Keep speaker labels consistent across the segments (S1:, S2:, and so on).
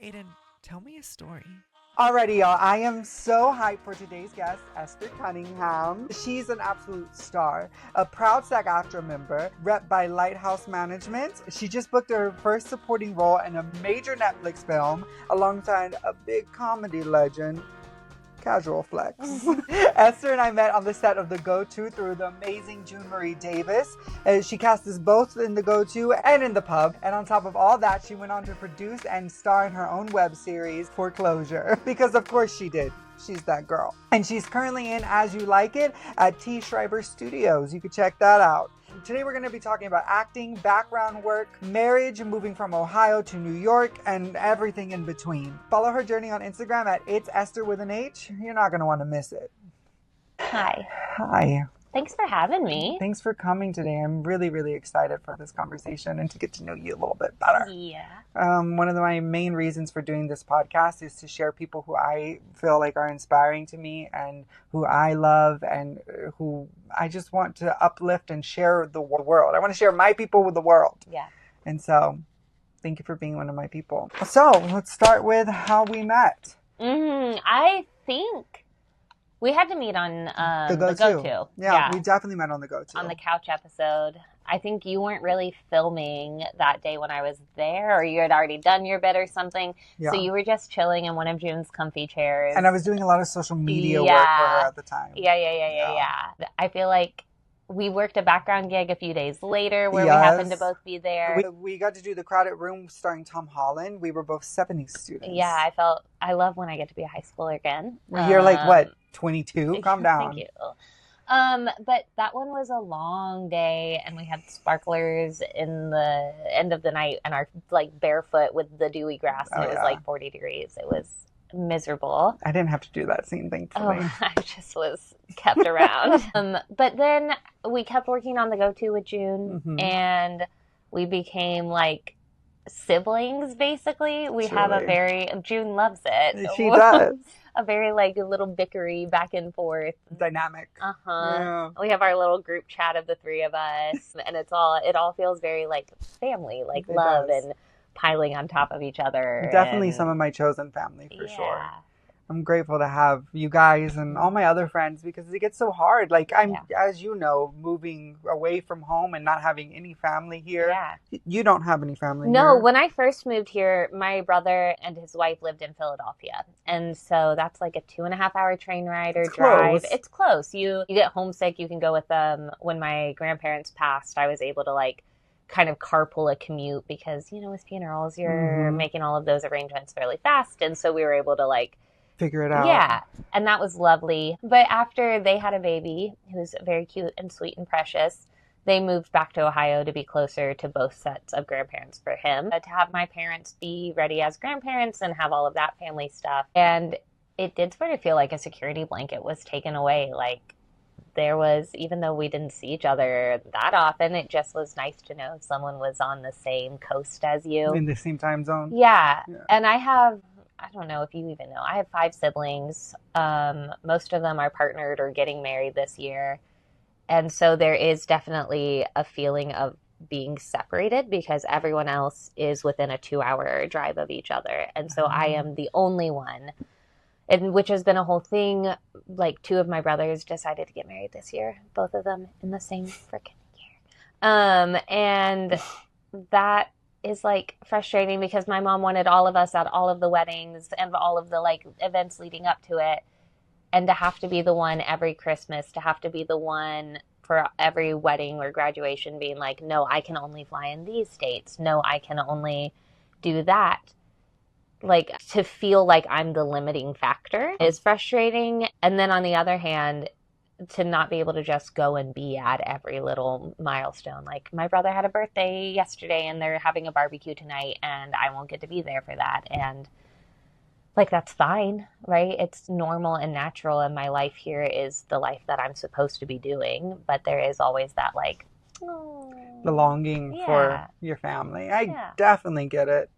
S1: Aiden, tell me a story.
S2: Alrighty, y'all. I am so hyped for today's guest, Esther Cunningham. She's an absolute star, a proud SAG-AFTRA member, rep by Lighthouse Management. She just booked her first supporting role in a major Netflix film alongside a big comedy legend. Casual flex. Esther and I met on the set of The Go-To through the amazing June Marie Davis. She cast us both in The Go-To and in The Pub. And on top of all that, she went on to produce and star in her own web series, Foreclosure. Because of course she did. She's that girl. And she's currently in As You Like It at T. Schreiber Studios. You can check that out. Today we're going to be talking about acting, background work, marriage, moving from Ohio to New York, and everything in between. Follow her journey on Instagram at It's Esther with an H. You're not going to want to miss it.
S3: Hi.
S2: Hi.
S3: Thanks for having me.
S2: Thanks for coming today. I'm really, really excited for this conversation and to get to know you a little bit better.
S3: Yeah.
S2: One of my main reasons for doing this podcast is to share people who I feel like are inspiring to me and who I love and who I just want to uplift and share the world. I want to share my people with the world.
S3: Yeah.
S2: And so thank you for being one of my people. So let's start with how we met.
S3: I think we had to meet on
S2: The Go-To. Yeah, we definitely met on The Go-To.
S3: On the couch episode. I think you weren't really filming that day when I was there, or you had already done your bit or something. Yeah. So you were just chilling in one of June's comfy chairs.
S2: And I was doing a lot of social media work for her at the time.
S3: Yeah. I feel like we worked a background gig a few days later where we happened to both be there.
S2: We got to do The Crowded Room starring Tom Holland. We were both 70s students.
S3: Yeah, I love when I get to be a high schooler again.
S2: You're like, what, 22? Calm down.
S3: Thank you. But that one was a long day, and we had sparklers in the end of the night, and our like barefoot with the dewy grass, and it was like 40 degrees. It was miserable.
S2: I didn't have to do that scene, thankfully.
S3: I just was kept around. But then we kept working on The Go-To with June, and we became like siblings, basically. We have a very, June loves it.
S2: She does.
S3: A very like a little bickery back and forth
S2: dynamic.
S3: Yeah. We have our little group chat of the three of us, and it all feels very like family, like love and piling on top of each other.
S2: Definitely some of my chosen family for sure. I'm grateful to have you guys and all my other friends because it gets so hard. Like as you know, moving away from home and not having any family here. Yeah. You don't have any family here.
S3: No, when I first moved here, my brother and his wife lived in Philadelphia. And so that's like a 2.5-hour train ride or drive. It's close. You get homesick, you can go with them. When my grandparents passed, I was able to like kind of carpool a commute because, you know, with funerals, you're making all of those arrangements fairly fast. And so we were able to like
S2: figure it out.
S3: Yeah. And that was lovely. But after they had a baby who's very cute and sweet and precious, they moved back to Ohio to be closer to both sets of grandparents for him, to have my parents be ready as grandparents and have all of that family stuff. And it did sort of feel like a security blanket was taken away. Like there was, even though we didn't see each other that often, it just was nice to know someone was on the same coast as you.
S2: In the same time zone.
S3: Yeah. And I don't know if you even know, I have 5 siblings. Most of them are partnered or getting married this year. And so there is definitely a feeling of being separated because everyone else is within a 2-hour drive of each other. And so I am the only one, and which has been a whole thing. Like 2 of my brothers decided to get married this year, both of them in the same freaking year. And that is like frustrating because my mom wanted all of us at all of the weddings and all of the like events leading up to it, and to have to be the one every Christmas, to have to be the one for every wedding or graduation being like, no, I can only fly in these states, no, I can only do that. Like to feel like I'm the limiting factor is frustrating. And then on the other hand, to not be able to just go and be at every little milestone. Like my brother had a birthday yesterday and they're having a barbecue tonight and I won't get to be there for that. And like, that's fine, right? It's normal and natural. And my life here is the life that I'm supposed to be doing. But there is always that like,
S2: the longing for your family. I definitely get it.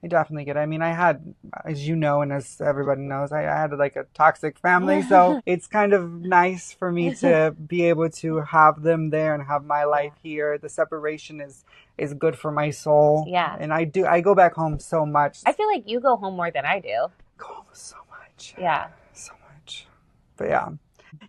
S2: I definitely get it. I mean, I had, as you know, and as everybody knows, I had like a toxic family. So it's kind of nice for me to be able to have them there and have my life here. The separation is good for my soul.
S3: Yeah.
S2: And I go back home so much.
S3: I feel like you go home more than I do.
S2: Go home so much.
S3: Yeah.
S2: So much. But yeah.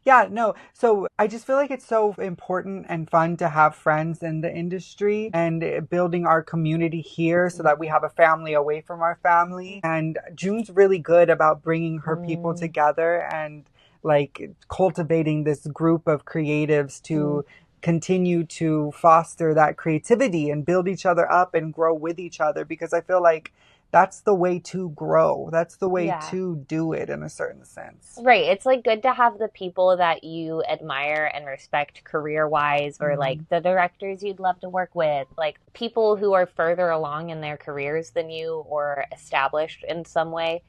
S2: Yeah, no. So I just feel like it's so important and fun to have friends in the industry and building our community here so that we have a family away from our family. And June's really good about bringing her people together and like cultivating this group of creatives to continue to foster that creativity and build each other up and grow with each other, because I feel like that's the way to grow. That's the way to do it in a certain sense.
S3: Right. It's like good to have the people that you admire and respect career-wise, or like the directors you'd love to work with, like people who are further along in their careers than you or established in some way,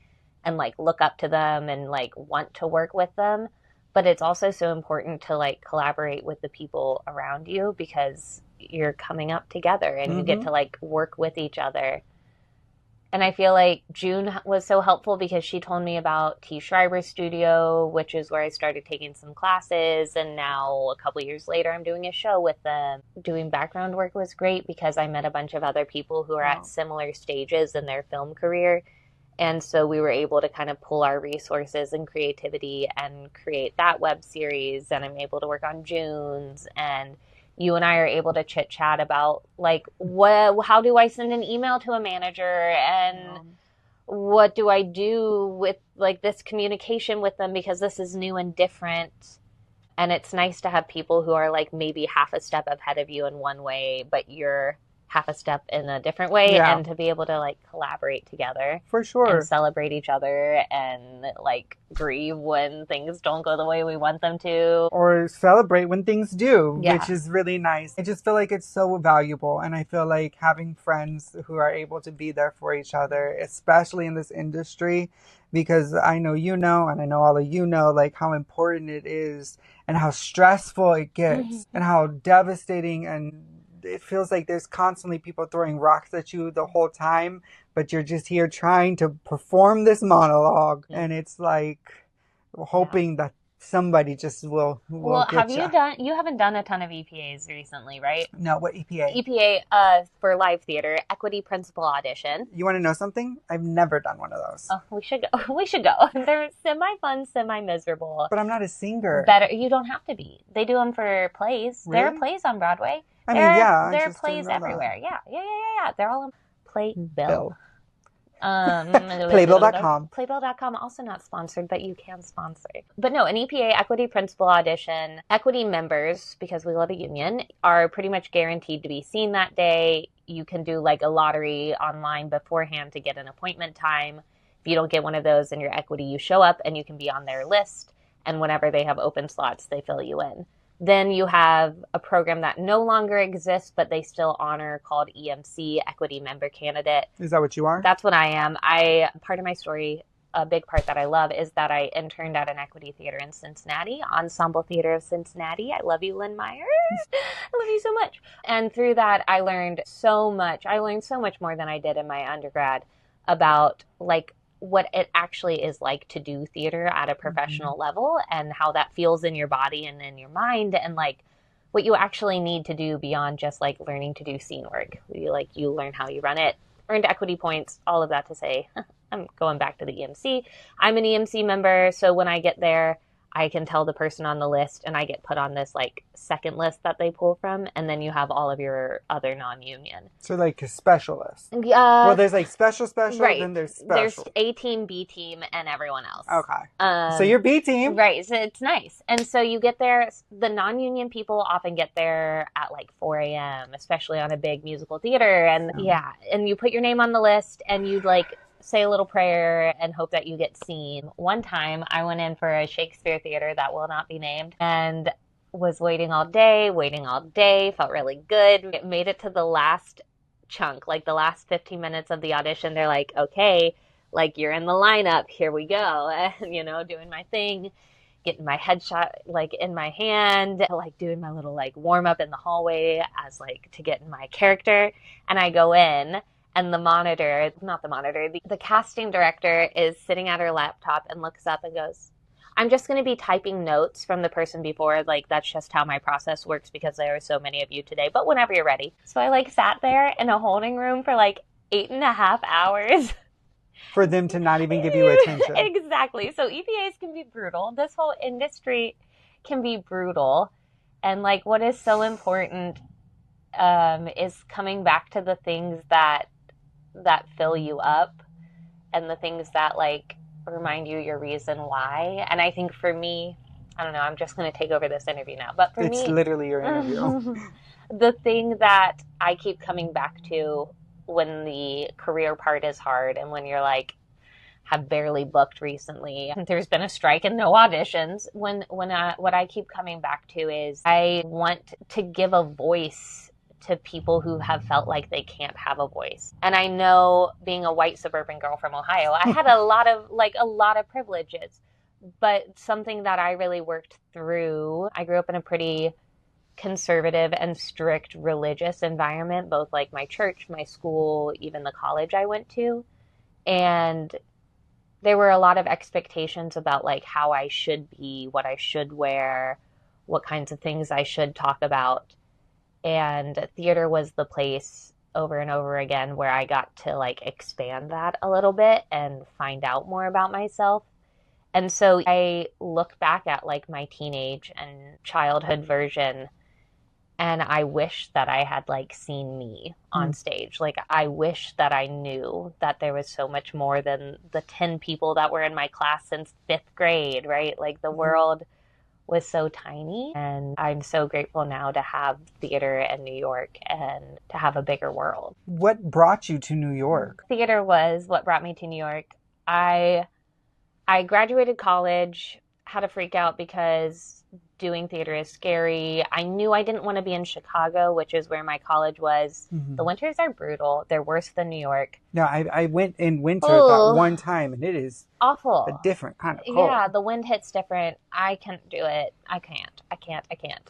S3: and like look up to them and like want to work with them. But it's also so important to like collaborate with the people around you, because you're coming up together and you get to like work with each other. And I feel like June was so helpful because she told me about T. Schreiber's studio, which is where I started taking some classes. And now a couple years later, I'm doing a show with them. Doing background work was great because I met a bunch of other people who are at similar stages in their film career. And so we were able to kind of pull our resources and creativity and create that web series. And I'm able to work on June's, and you and I are able to chit chat about like how do I send an email to a manager, and what do I do with like this communication with them, because this is new and different. And it's nice to have people who are like maybe half a step ahead of you in one way, but you're half a step in a different way, and to be able to like collaborate together
S2: for sure
S3: and celebrate each other and like grieve when things don't go the way we want them to,
S2: or celebrate when things do, which is really nice. I just feel like it's so valuable, and I feel like having friends who are able to be there for each other, especially in this industry, because I know you know, and I know all of you know, like how important it is and how stressful it gets and how devastating, and it feels like there's constantly people throwing rocks at you the whole time, but you're just here trying to perform this monologue, and it's like hoping that somebody just will
S3: well,
S2: get
S3: you haven't done a ton of EPAs recently, right?
S2: No, what EPA?
S3: EPA for live theater, equity principal audition.
S2: You want to know something? I've never done one of those.
S3: Oh, we should go. We should go. They're semi-fun, semi-miserable.
S2: But I'm not a singer.
S3: Better, you don't have to be. They do them for plays.
S2: Really?
S3: There are plays on Broadway.
S2: I mean, yeah.
S3: There are plays everywhere. Yeah. They're all on Playbill.
S2: Playbill.com.
S3: Playbill.com, also not sponsored, but you can sponsor. But no, an EPA equity principal audition, equity members, because we love a union, are pretty much guaranteed to be seen that day. You can do like a lottery online beforehand to get an appointment time. If you don't get one of those in your equity, you show up and you can be on their list. And whenever they have open slots, they fill you in. Then you have a program that no longer exists, but they still honor, called EMC, Equity Member Candidate.
S2: Is that what you are?
S3: That's what I am. Part of my story, a big part that I love, is that I interned at an equity theater in Cincinnati, Ensemble Theater of Cincinnati. I love you, Lynn Meyer. I love you so much. And through that, I learned so much. I learned so much more than I did in my undergrad about like what it actually is like to do theater at a professional level, and how that feels in your body and in your mind, and like what you actually need to do beyond just like learning to do scene work. You learn how you run it, earned equity points, all of that to say, I'm going back to the EMC. I'm an EMC member, so when I get there, I can tell the person on the list, and I get put on this like second list that they pull from, and then you have all of your other non-union.
S2: So like a specialist. Well, there's like special,
S3: right.
S2: Then there's special.
S3: There's A team, B team, and everyone else.
S2: Okay. So you're B team.
S3: Right. So it's nice. And so you get there, the non-union people often get there at like 4 a.m., especially on a big musical theater. And and you put your name on the list, and you like say a little prayer and hope that you get seen. One time I went in for a Shakespeare theater that will not be named, and was waiting all day, felt really good. It made it to the last chunk, like the last 15 minutes of the audition. They're like, okay, like you're in the lineup, here we go. And, doing my thing, getting my headshot like in my hand, like doing my little like warm up in the hallway as like to get in my character. And I go in, And the casting director is sitting at her laptop and looks up and goes, I'm just going to be typing notes from the person before. Like, that's just how my process works because there are so many of you today. But whenever you're ready. So I like sat there in a holding room for like 8.5 hours.
S2: For them to not even give you attention.
S3: Exactly. So EPAs can be brutal. This whole industry can be brutal. And like, what is so important is coming back to the things that fill you up and the things that like remind you your reason why. And I think for me, I don't know, I'm just going to take over this interview now, but for me,
S2: it's literally your interview.
S3: The thing that I keep coming back to when the career part is hard and when you're like, have barely booked recently, there's been a strike and no auditions. What I keep coming back to is I want to give a voice to people who have felt like they can't have a voice. And I know, being a white suburban girl from Ohio, I had a lot of privileges, but something that I really worked through, I grew up in a pretty conservative and strict religious environment, both like my church, my school, even the college I went to. And there were a lot of expectations about like how I should be, what I should wear, what kinds of things I should talk about. And theater was the place over and over again where I got to like expand that a little bit and find out more about myself. And so I look back at like my teenage and childhood version, and I wish that I had like seen me on stage. Like, I wish that I knew that there was so much more than the 10 people that were in my class since 5th grade, right? Like, the world was so tiny, and I'm so grateful now to have theater in New York and to have a bigger world.
S2: What brought you to New York?
S3: Theater was what brought me to New York. I graduated college, had a freak out because doing theater is scary. I knew I didn't want to be in Chicago, which is where my college was. The winters are brutal. They're worse than New York.
S2: No, I went in winter that one time, and it is
S3: awful.
S2: A different kind of cold.
S3: Yeah, the wind hits different. I can't do it. I can't.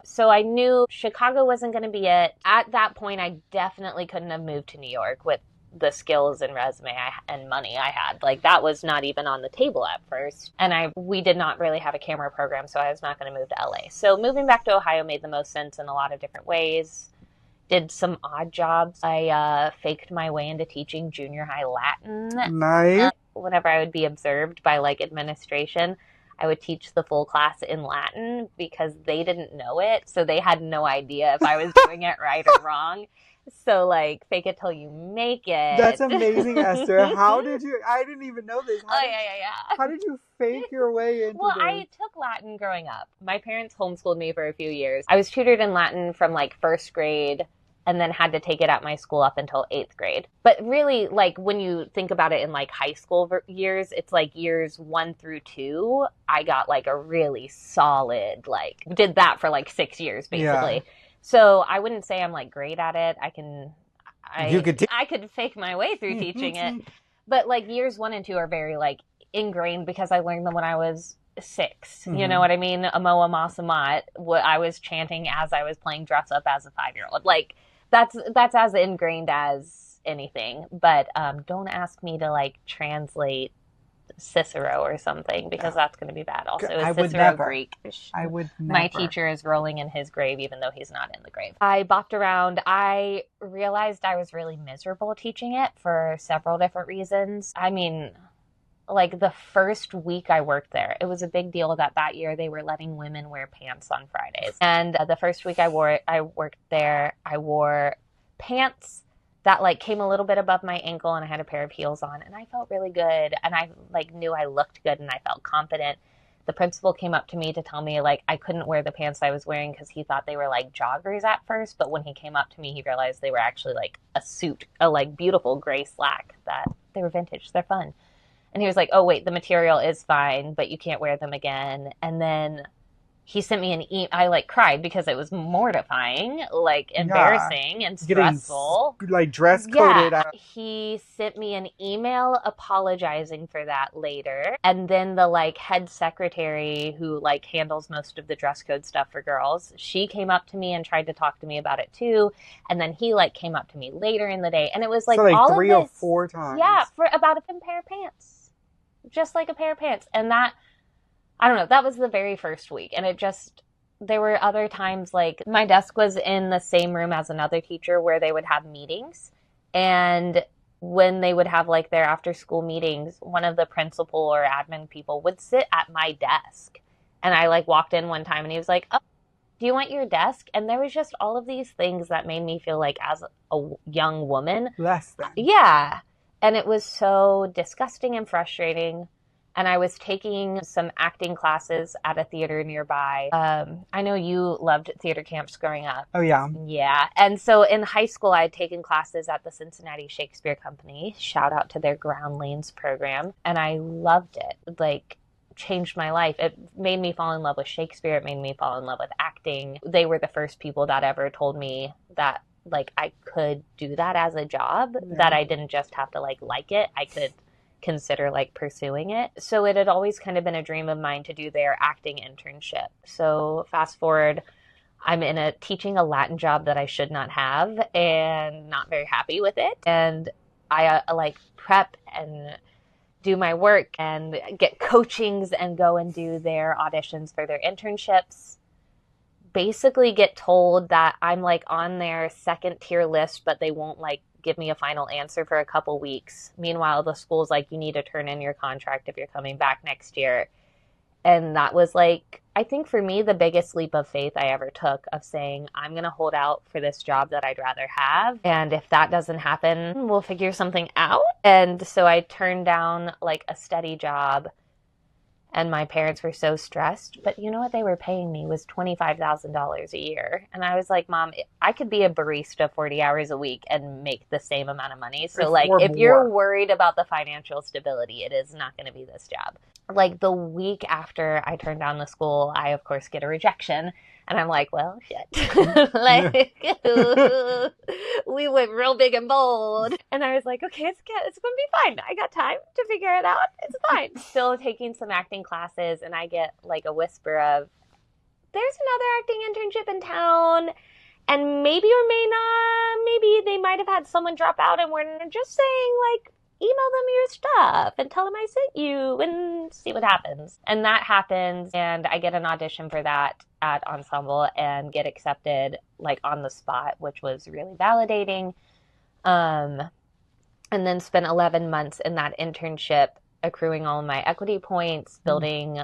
S3: So I knew Chicago wasn't going to be it. At that point, I definitely couldn't have moved to New York with the skills and resume and money I had. Like, that was not even on the table at first. And we did not really have a camera program, so I was not going to move to LA. So moving back to Ohio made the most sense in a lot of different ways. Did some odd jobs. I faked my way into teaching junior high Latin.
S2: Nice.
S3: Whenever I would be observed by like administration, I would teach the full class in Latin because they didn't know it. So they had no idea if I was doing it right or wrong. So, like, fake it till you make it.
S2: That's amazing, Esther. How did you... I didn't even know this.
S3: Yeah.
S2: How did you fake your way into
S3: Well,
S2: this?
S3: I took Latin growing up. My parents homeschooled me for a few years. I was tutored in Latin from, like, 1st grade and then had to take it at my school up until 8th grade. But really, like, when you think about it in, like, high school years, it's, like, years 1 through 2, I got, like, a really solid, like, did that for, like, 6 years, basically. Yeah. So I wouldn't say I'm like great at it. I could fake my way through teaching it. But like years 1 and 2 are very like ingrained because I learned them when I was 6. You know what I mean? Amoa Masamat, what I was chanting as I was playing dress up as a 5-year-old. Like that's as ingrained as anything. But don't ask me to like translate Cicero or something because that's going to be bad. Also, is Cicero Greek?
S2: I would never.
S3: My teacher is rolling in his grave even though he's not in the grave. I bopped around. I realized I was really miserable teaching it for several different reasons. I mean, like the first week I worked there, it was a big deal that year they were letting women wear pants on Fridays. And the first week I worked there, I wore pants that like came a little bit above my ankle and I had a pair of heels on and I felt really good and I like knew I looked good and I felt confident. The principal came up to me to tell me like I couldn't wear the pants I was wearing because he thought they were like joggers at first, but when he came up to me he realized they were actually like a suit, a like beautiful gray slack that they were vintage, they're fun. And he was like, oh wait, the material is fine, but you can't wear them again. And then he sent me an I like cried because it was mortifying, like
S2: Yeah.
S3: embarrassing and
S2: Getting
S3: stressful.
S2: like dress coded.
S3: Yeah, he sent me an email apologizing for that later. And then the like head secretary who like handles most of the dress code stuff for girls, she came up to me and tried to talk to me about it too. And then he like came up to me later in the day, and it was like
S2: So like
S3: all of
S2: 3 or
S3: this,
S2: 4 times.
S3: yeah, for about a pair of pants. Just like a pair of pants. And that, I don't know, that was the very first week. And it just, there were other times like my desk was in the same room as another teacher where they would have meetings. And when they would have like their after school meetings, one of the principal or admin people would sit at my desk. And I like walked in one time and he was like, "Oh, do you want your desk?" And there was just all of these things that made me feel like as a young woman,
S2: Less than.
S3: yeah. And it was so disgusting and frustrating. And I was taking some acting classes at a theater nearby. I know you loved theater camps growing up.
S2: Oh, yeah.
S3: Yeah. And so in high school, I had taken classes at the Cincinnati Shakespeare Company. Shout out to their Groundlings program. And I loved it. It like changed my life. It made me fall in love with Shakespeare. It made me fall in love with acting. They were the first people that ever told me that like I could do that as a job, that I didn't just have to like it. I could consider like pursuing it. So it had always kind of been a dream of mine to do their acting internship. So fast forward, I'm in a teaching a Latin job that I should not have and not very happy with it. And I like prep and do my work and get coachings and go and do their auditions for their internships. Basically get told that I'm like on their second tier list, but they won't like give me a final answer for a couple weeks. Meanwhile, the school's like, you need to turn in your contract if you're coming back next year. And that was like, I think for me, the biggest leap of faith I ever took of saying, I'm going to hold out for this job that I'd rather have. And if that doesn't happen, we'll figure something out. And so I turned down like a steady job. And my parents were so stressed. But you know what they were paying me was $25,000 a year. And I was like, Mom, I could be a barista 40 hours a week and make the same amount of money. So like, if you're worried about the financial stability, it is not going to be this job. Like the week after I turned down the school, I of course get a rejection. And I'm like, well, shit. Like, we went real big and bold. And I was like, okay, it's going to be fine. I got time to figure it out. It's fine. Still taking some acting classes, and I get like a whisper of, there's another acting internship in town. And maybe or may not, maybe they might have had someone drop out, and we're just saying like, email them your stuff and tell them I sent you and see what happens. And that happens, and I get an audition for that at Ensemble and get accepted like on the spot, which was really validating. And then spent 11 months in that internship accruing all of my equity points, building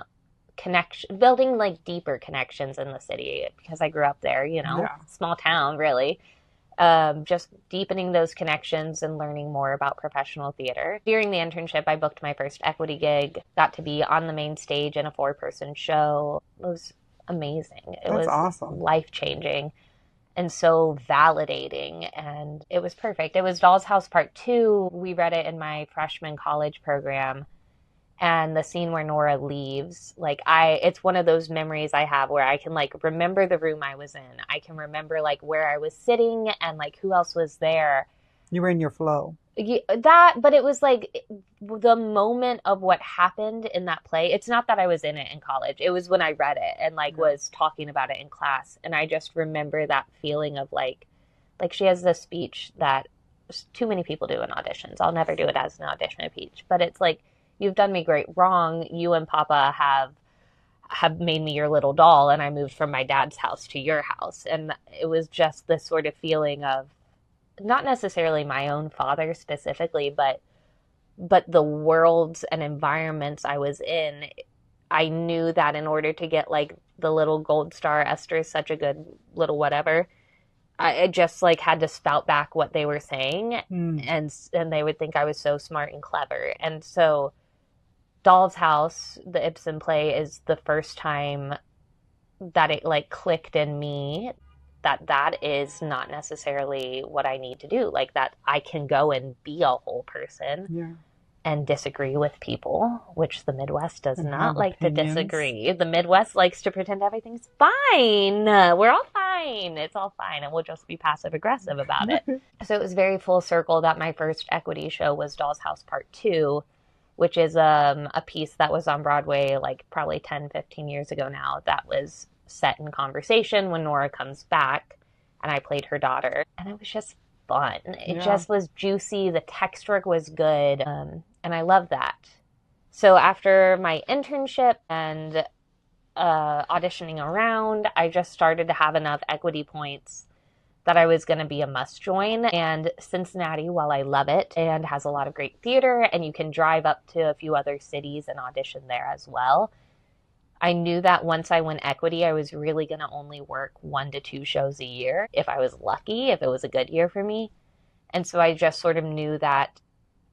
S3: like deeper connections in the city because I grew up there, you know, small town really. Just deepening those connections and learning more about professional theater. During the internship, I booked my first equity gig, got to be on the main stage in a 4-person show. It was amazing. It was awesome. Life-changing and so validating, and it was perfect. It was Doll's House Part 2. We read it in my freshman college program. And the scene where Nora leaves, like it's one of those memories I have where I can like remember the room I was in. I can remember like where I was sitting and like who else was there.
S2: You were in your flow.
S3: But it was like the moment of what happened in that play. It's not that I was in it in college. It was when I read it and like was talking about it in class. And I just remember that feeling of like she has this speech that too many people do in auditions. I'll never do it as an audition speech, but it's like, you've done me great wrong. You and Papa have made me your little doll, and I moved from my dad's house to your house. And it was just this sort of feeling of not necessarily my own father specifically, but the worlds and environments I was in. I knew that in order to get like the little gold star, Esther is such a good little whatever, I just like had to spout back what they were saying, and they would think I was so smart and clever. And so Doll's House, the Ibsen play, is the first time that it like clicked in me that is not necessarily what I need to do. Like that I can go and be a whole person and disagree with people, which the Midwest does
S2: And
S3: not
S2: have
S3: like
S2: opinions.
S3: to disagree. The Midwest likes to pretend everything's fine. We're all fine. It's all fine. And we'll just be passive aggressive about it. So it was very full circle that my first equity show was Doll's House Part 2, which is a piece that was on Broadway like probably 10, 15 years ago now, that was set in conversation when Nora comes back, and I played her daughter. And it was just fun. It just was juicy. The text work was good. And I love that. So after my internship and auditioning around, I just started to have enough equity points that I was going to be a must join. And Cincinnati, while I love it and has a lot of great theater, and you can drive up to a few other cities and audition there as well, I knew that once I went equity, I was really going to only work 1 to 2 shows a year if I was lucky, if it was a good year for me. And so I just sort of knew that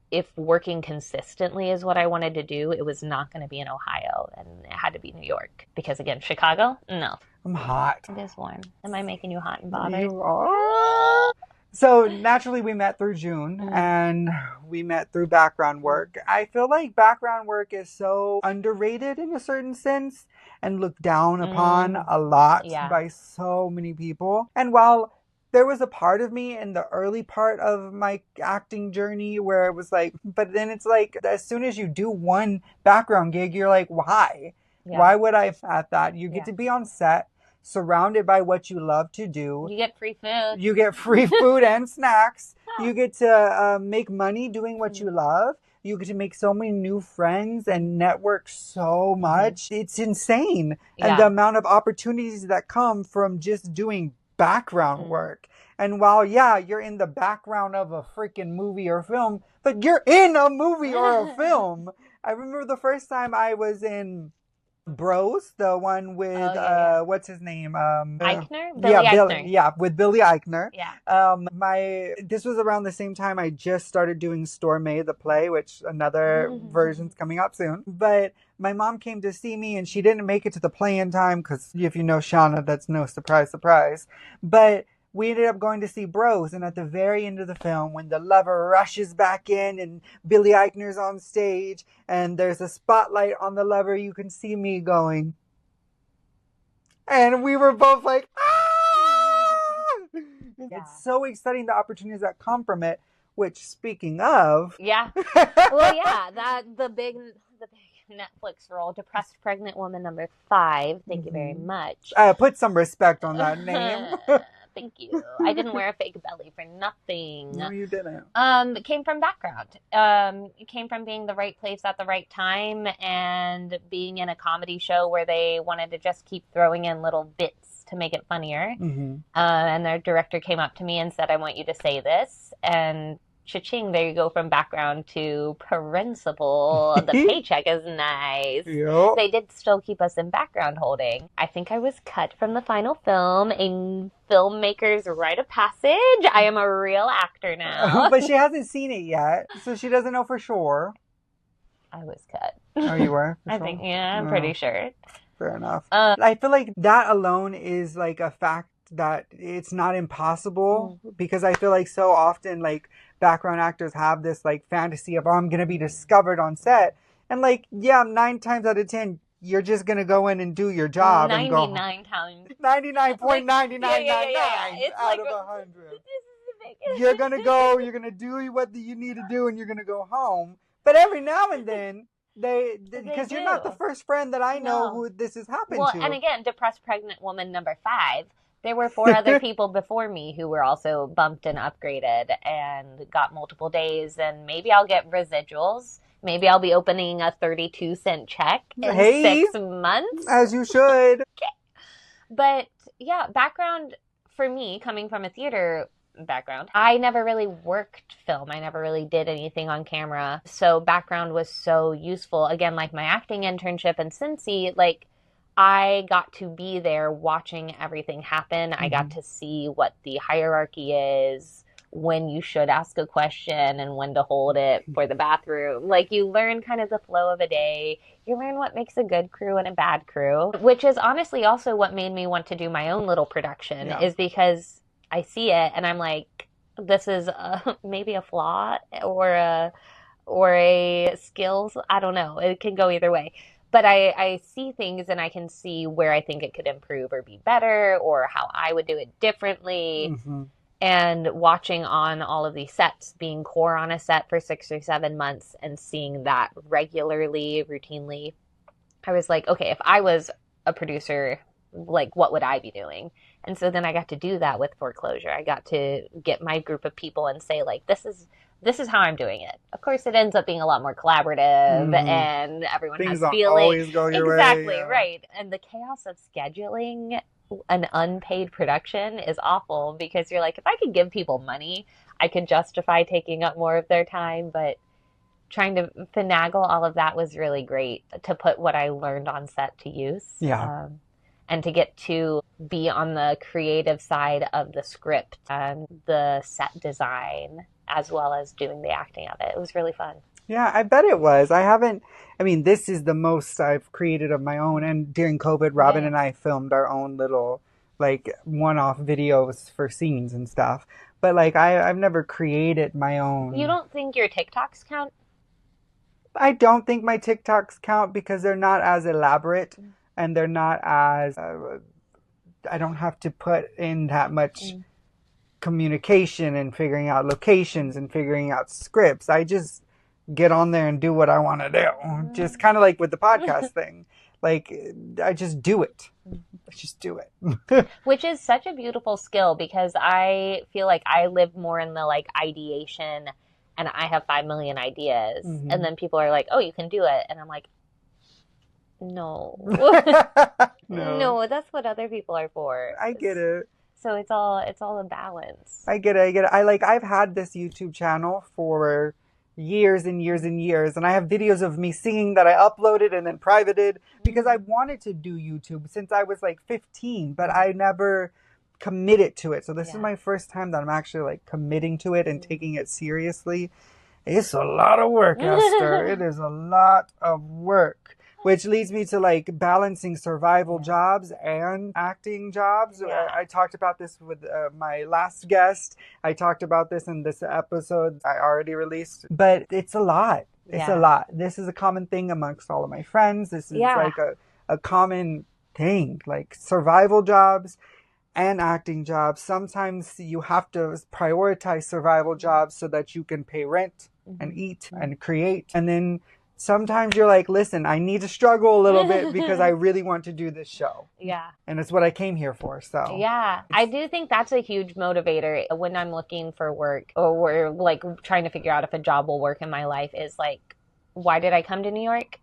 S3: if working consistently is what I wanted to do, it was not going to be in Ohio, and it had to be New York. Because again, Chicago? No.
S2: I'm hot.
S3: It is warm. Am I making you hot and bothered?
S2: You are. So naturally we met through June, and we met through background work. I feel like background work is so underrated in a certain sense and looked down upon a lot by so many people. And while there was a part of me in the early part of my acting journey where it was like, but then it's like, as soon as you do one background gig, you're like, why? Yeah. Why would I at that? You get to be on set, surrounded by what you love to do.
S3: You get free food.
S2: You get free food and snacks. You get to make money doing what you love. You get to make so many new friends and network so much. It's insane. And the amount of opportunities that come from just doing background work. And while, you're in the background of a freaking movie or film, but you're in a movie or a film. I remember the first time I was in Bros, the one with what's his name?
S3: Eichner? Billy Eichner.
S2: With Billy Eichner.
S3: Yeah.
S2: This was around the same time I just started doing Stormy the play, which another version's coming up soon. But my mom came to see me, and she didn't make it to the play in time because if you know Shauna, that's no surprise. But we ended up going to see Bros, and at the very end of the film, when the lover rushes back in and Billy Eichner's on stage and there's a spotlight on the lover, you can see me going. And we were both like, ah! It's so exciting, the opportunities that come from it, which, speaking of...
S3: Yeah. Well, the big Netflix role, Depressed Pregnant Woman number 5. Thank you very much.
S2: Put some respect on that name.
S3: Thank you. I didn't wear a fake belly for nothing.
S2: No, you didn't.
S3: It came from background. It came from being the right place at the right time and being in a comedy show where they wanted to just keep throwing in little bits to make it funnier. And their director came up to me and said, I want you to say this. And cha-ching, there you go, from background to principal. The paycheck is nice.
S2: Yep.
S3: They did still keep us in background holding. I think I was cut from the final film, a filmmaker's rite of passage. I am a real actor now.
S2: But she hasn't seen it yet, so she doesn't know for sure.
S3: I was cut.
S2: Oh, you were?
S3: I think, I'm pretty sure.
S2: Fair enough. I feel like that alone is like a fact that it's not impossible, because I feel like so often like background actors have this like fantasy of, I'm gonna be discovered on set, and like 9 times out of 10 you're just gonna go in and do your job
S3: 99 times
S2: 99.999 out of 100 you're gonna do what you need to do, and you're gonna go home. But every now and then because you're not the first friend that I know who this has happened to.
S3: And again, Depressed Pregnant Woman number 5, there were 4 other people before me who were also bumped and upgraded and got multiple days, and maybe I'll get residuals. Maybe I'll be opening a 32-cent check in 6 months.
S2: As you should.
S3: Okay. But background for me, coming from a theater background, I never really worked film. I never really did anything on camera. So background was so useful. Again, like my acting internship in Cincy, like I got to be there watching everything happen. I got to see what the hierarchy is, when you should ask a question and when to hold it for the bathroom. Like you learn kind of the flow of a day. You learn what makes a good crew and a bad crew, which is honestly also what made me want to do my own little production, is because I see it and I'm like, this is maybe a flaw or or a skills. I don't know. It can go either way. But I see things and I can see where I think it could improve or be better or how I would do it differently.
S2: Mm-hmm.
S3: And watching on all of these sets, being core on a set for 6 or 7 months and seeing that regularly, routinely, I was like, okay, if I was a producer, like what would I be doing? And so then I got to do that with foreclosure. I got to get my group of people and say, like, this is how I'm doing it. Of course, it ends up being a lot more collaborative and everyone
S2: Things
S3: has
S2: don't
S3: feeling.
S2: always go your way.
S3: Exactly,
S2: Yeah.
S3: right. And the chaos of scheduling an unpaid production is awful because you're like, if I could give people money, I could justify taking up more of their time, but trying to finagle all of that was really great to put what I learned on set to use.
S2: Yeah.
S3: And to get to be on the creative side of the script and the set design, as well as doing the acting of it. It was really fun.
S2: Yeah, I bet it was. This is the most I've created of my own. And during COVID, Robin and I filmed our own little, like, one-off videos for scenes and stuff. But, like, I've never created my own.
S3: You don't think your TikToks count?
S2: I don't think my TikToks count because they're not as elaborate and they're not as, I don't have to put in that much communication and figuring out locations and figuring out scripts. I just get on there and do what I want to do. Just kind of like with the podcast thing. Like, I just do it. I just do it.
S3: Which is such a beautiful skill because I feel like I live more in the, like, ideation and I have 5 million ideas. And then people are like, oh, you can do it. And I'm like, no. No, that's what other people are for.
S2: I get it.
S3: So it's all a balance.
S2: I get it. I've had this YouTube channel for years and years and years, and I have videos of me singing that I uploaded and then privated because I wanted to do YouTube since I was like 15, but I never committed to it. So this is my first time that I'm actually like committing to it and taking it seriously. It's a lot of work, Esther. It is a lot of work. Which leads me to like balancing survival jobs and acting jobs. I talked about this with my last guest. I talked about this in this episode I already released. But it's a lot. It's a lot. This is a common thing amongst all of my friends. This is like a common thing. Like survival jobs and acting jobs. Sometimes you have to prioritize survival jobs so that you can pay rent and eat and create. And then sometimes you're like, listen, I need to struggle a little bit because I really want to do this show.
S3: Yeah.
S2: And it's what I came here for. So
S3: yeah, I do think that's a huge motivator when I'm looking for work or we're like trying to figure out if a job will work in my life is like, why did I come to New York?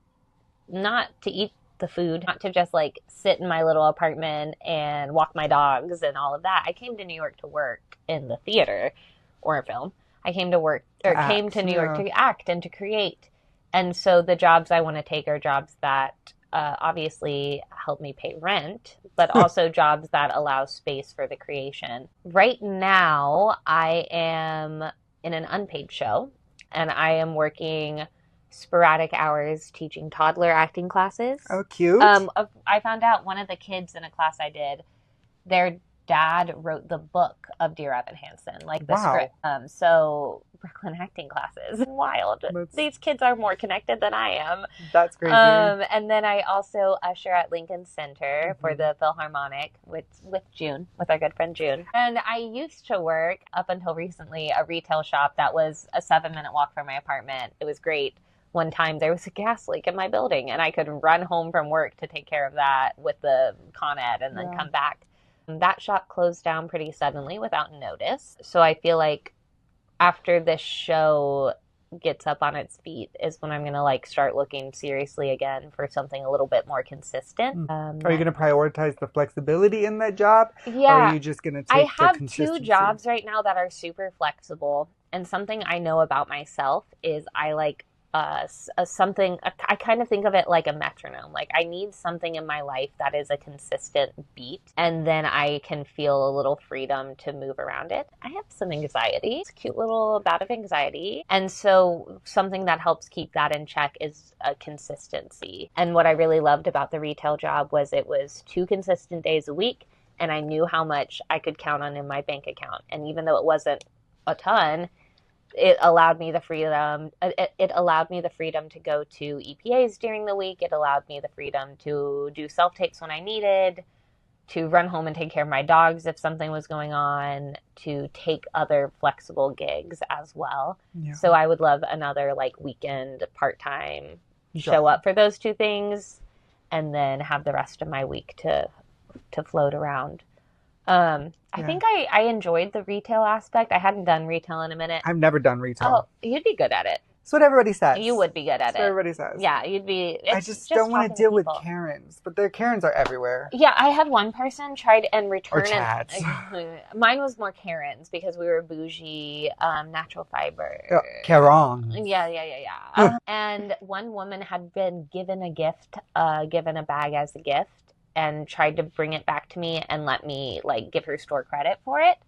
S3: Not to eat the food, not to just like sit in my little apartment and walk my dogs and all of that. I came to New York to work in the theater or film. I came to work or came to New York to act and to create. And so the jobs I want to take are jobs that obviously help me pay rent, but also jobs that allow space for the creation. Right now, I am in an unpaid show, and I am working sporadic hours teaching toddler acting classes.
S2: Oh, cute.
S3: I found out one of the kids in a class I did, their dad wrote the book of Dear Evan Hansen, like the script. So Brooklyn acting classes. Wild. These kids are more connected than I am.
S2: That's crazy.
S3: And then I also usher at Lincoln Center for the Philharmonic with June, with our good friend June. And I used to work, up until recently, a retail shop that was a 7-minute walk from my apartment. It was great. One time there was a gas leak in my building and I could run home from work to take care of that with the Con Ed and then come back. That shop closed down pretty suddenly without notice. So I feel like after this show gets up on its feet is when I'm going to like start looking seriously again for something a little bit more consistent.
S2: Are you going to prioritize the flexibility in that job?
S3: Yeah.
S2: Or are you just going to take
S3: I have
S2: the consistency?
S3: 2 jobs right now that are super flexible. And something I know about myself is I like something, I kind of think of it like a metronome. Like I need something in my life that is a consistent beat, and then I can feel a little freedom to move around it. I have some anxiety. It's a cute little bout of anxiety. And so something that helps keep that in check is a consistency. And what I really loved about the retail job was it was 2 consistent days a week, and I knew how much I could count on in my bank account. And even though it wasn't a ton, it allowed me the freedom. It allowed me the freedom to go to EPAs during the week. It allowed me the freedom to do self-tapes when I needed, to run home and take care of my dogs if something was going on, to take other flexible gigs as well.
S2: Yeah.
S3: So I would love another like weekend part-time show
S2: Job.
S3: up for those two things, and then have the rest of my week to float around. I think I enjoyed the retail aspect. I hadn't done retail in a minute.
S2: I've never done retail.
S3: Oh, you'd be good at it.
S2: That's what everybody says.
S3: You would be good at
S2: That's
S3: it.
S2: what everybody says.
S3: Yeah, you'd be.
S2: I just don't want to deal with Karens, but their Karens are everywhere.
S3: Yeah, I had one person tried and return.
S2: Or Chads.
S3: Mine was more Karens because we were bougie, natural fiber.
S2: Karen.
S3: Yeah. And one woman had been given a bag as a gift, and tried to bring it back to me and let me like give her store credit for it.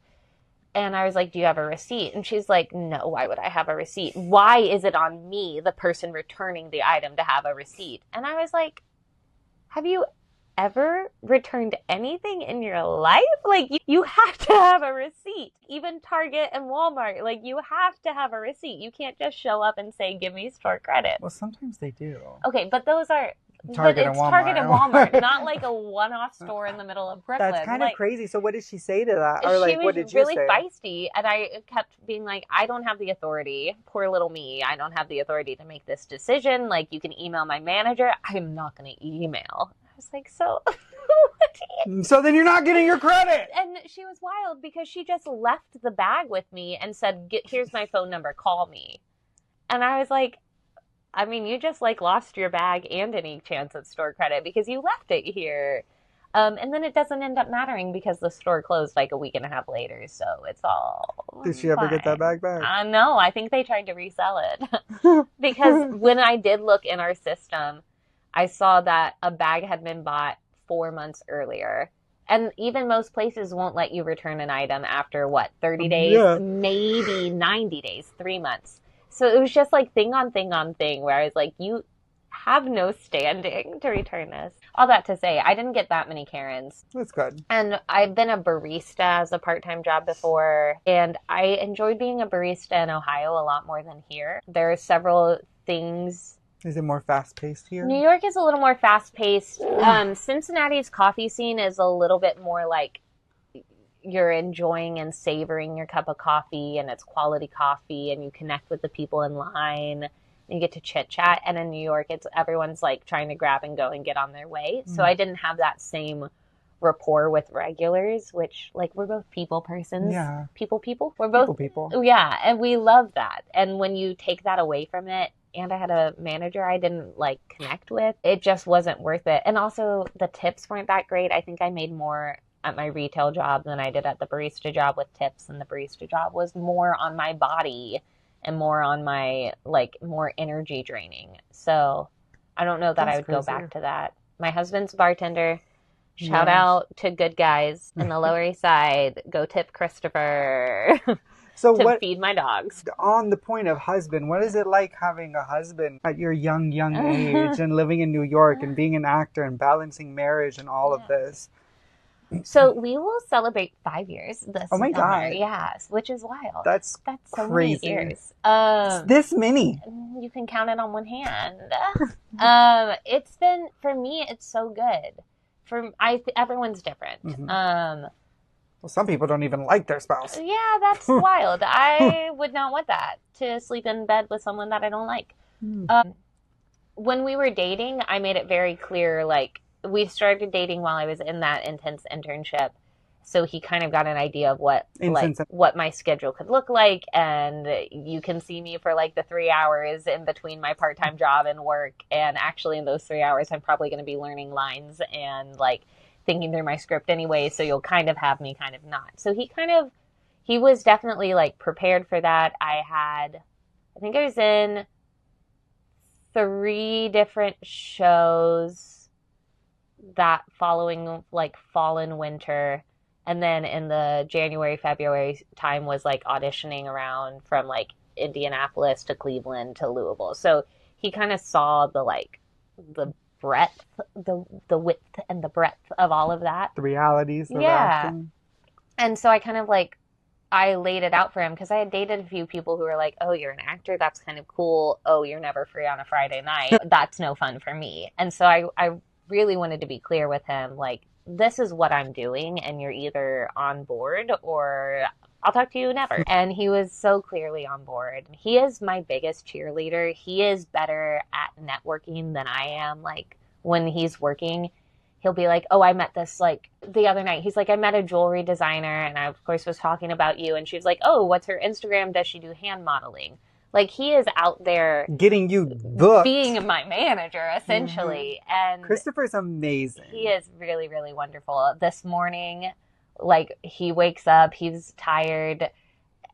S3: And I was like, do you have a receipt? And she's like, no, why would I have a receipt? Why is it on me, the person returning the item, to have a receipt? And I was like, have you ever returned anything in your life? Like, you have to have a receipt. Even Target and Walmart, like, you have to have a receipt. You can't just show up and say, give me store credit.
S2: Well, sometimes they do.
S3: Okay, but those are...
S2: Target and Walmart,
S3: not like a one-off store in the middle of Brooklyn.
S2: That's kind of crazy. So what did she say to that? Or
S3: she
S2: what
S3: was
S2: did you
S3: really
S2: say?
S3: feisty, and I kept being like, I don't have the authority. Poor little me. I don't have the authority to make this decision. Like, you can email my manager. I'm not going to email. I was like, so...
S2: So then you're not getting your credit.
S3: And she was wild because she just left the bag with me and said, here's my phone number. Call me. And I was like, I mean, you just like lost your bag and any chance at store credit because you left it here. And then it doesn't end up mattering because the store closed like a week and a half later. So it's all
S2: Did she ever get that bag back?
S3: No, I think they tried to resell it. Because when I did look in our system, I saw that a bag had been bought 4 months earlier. And even most places won't let you return an item after, 30 days?
S2: Yeah.
S3: Maybe 90 days, 3 months. So it was just like thing on thing on thing where I was like, you have no standing to return this. All that to say, I didn't get that many Karens.
S2: That's good.
S3: And I've been a barista as a part-time job before, and I enjoyed being a barista in Ohio a lot more than here. There are several things.
S2: Is it more fast-paced here?
S3: New York is a little more fast-paced. Cincinnati's coffee scene is a little bit more like you're enjoying and savoring your cup of coffee, and it's quality coffee, and you connect with the people in line, and you get to chit chat. And in New York, it's everyone's like trying to grab and go and get on their way. So I didn't have that same rapport with regulars, which like we're both people persons.
S2: Yeah.
S3: People. We're both
S2: people.
S3: Yeah. And we love that. And when you take that away from it, and I had a manager I didn't like connect with, it just wasn't worth it. And also the tips weren't that great. I think I made more at my retail job than I did at the barista job with tips, and the barista job was more on my body and more on my like more energy draining. So I don't know that I would go back to that. My husband's a bartender. Shout out to good guys in the Lower East Side. Go tip Christopher
S2: So
S3: to feed my dogs.
S2: On the point of husband, what is it like having a husband at your young age and living in New York and being an actor and balancing marriage and all of this?
S3: So we will celebrate 5 years this
S2: Oh my
S3: summer.
S2: God.
S3: Yes, which is wild.
S2: That's
S3: so
S2: crazy.
S3: many years.
S2: This many.
S3: You can count it on one hand. It's been, for me, it's so good. Everyone's different.
S2: Mm-hmm. Well, some people don't even like their spouse.
S3: Yeah, that's wild. I would not want that, to sleep in bed with someone that I don't like. When we were dating, I made it very clear, like, we started dating while I was in that intense internship. So he kind of got an idea of what my schedule could look like. And you can see me for like the 3 hours in between my part-time job and work. And actually in those 3 hours, I'm probably going to be learning lines and like thinking through my script anyway. So you'll kind of have me, kind of not. So he was definitely like prepared for that. I think I was in 3 different shows that following like fall and winter, and then in the January, February time was like auditioning around from like Indianapolis to Cleveland to Louisville. So he kind of saw the like the breadth, the width and the breadth of all of that.
S2: The realities of
S3: yeah.
S2: acting.
S3: And so I kind of like I laid it out for him because I had dated a few people who were like, oh, you're an actor. That's kind of cool. Oh, you're never free on a Friday night. That's no fun for me. And so I really wanted to be clear with him, like, this is what I'm doing, and you're either on board or I'll talk to you never. And he was so clearly on board. He is my biggest cheerleader. He is better at networking than I am. Like, when he's working, he'll be like, oh, I met this, like, the other night. He's like, I met a jewelry designer, and I, of course, was talking about you. And she was like, oh, what's her Instagram? Does she do hand modeling? Like, he is out there
S2: getting you booked.
S3: Being my manager, essentially. Mm-hmm. And
S2: Christopher's amazing.
S3: He is really, really wonderful. This morning, like, he wakes up, he's tired,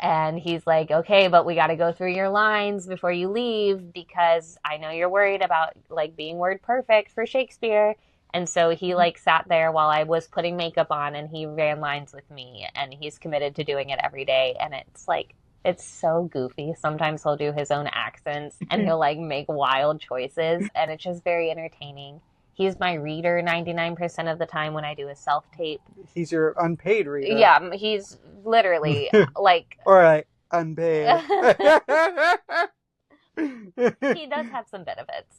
S3: and he's like, okay, but we got to go through your lines before you leave because I know you're worried about, like, being word perfect for Shakespeare. And so he, like, sat there while I was putting makeup on, and he ran lines with me, and he's committed to doing it every day. And it's, like, it's so goofy. Sometimes he'll do his own accents, and he'll, like, make wild choices, and it's just very entertaining. He's my reader 99% of the time when I do a self-tape.
S2: He's your unpaid reader.
S3: Yeah, he's literally, like...
S2: All right, unpaid.
S3: He does have some benefits.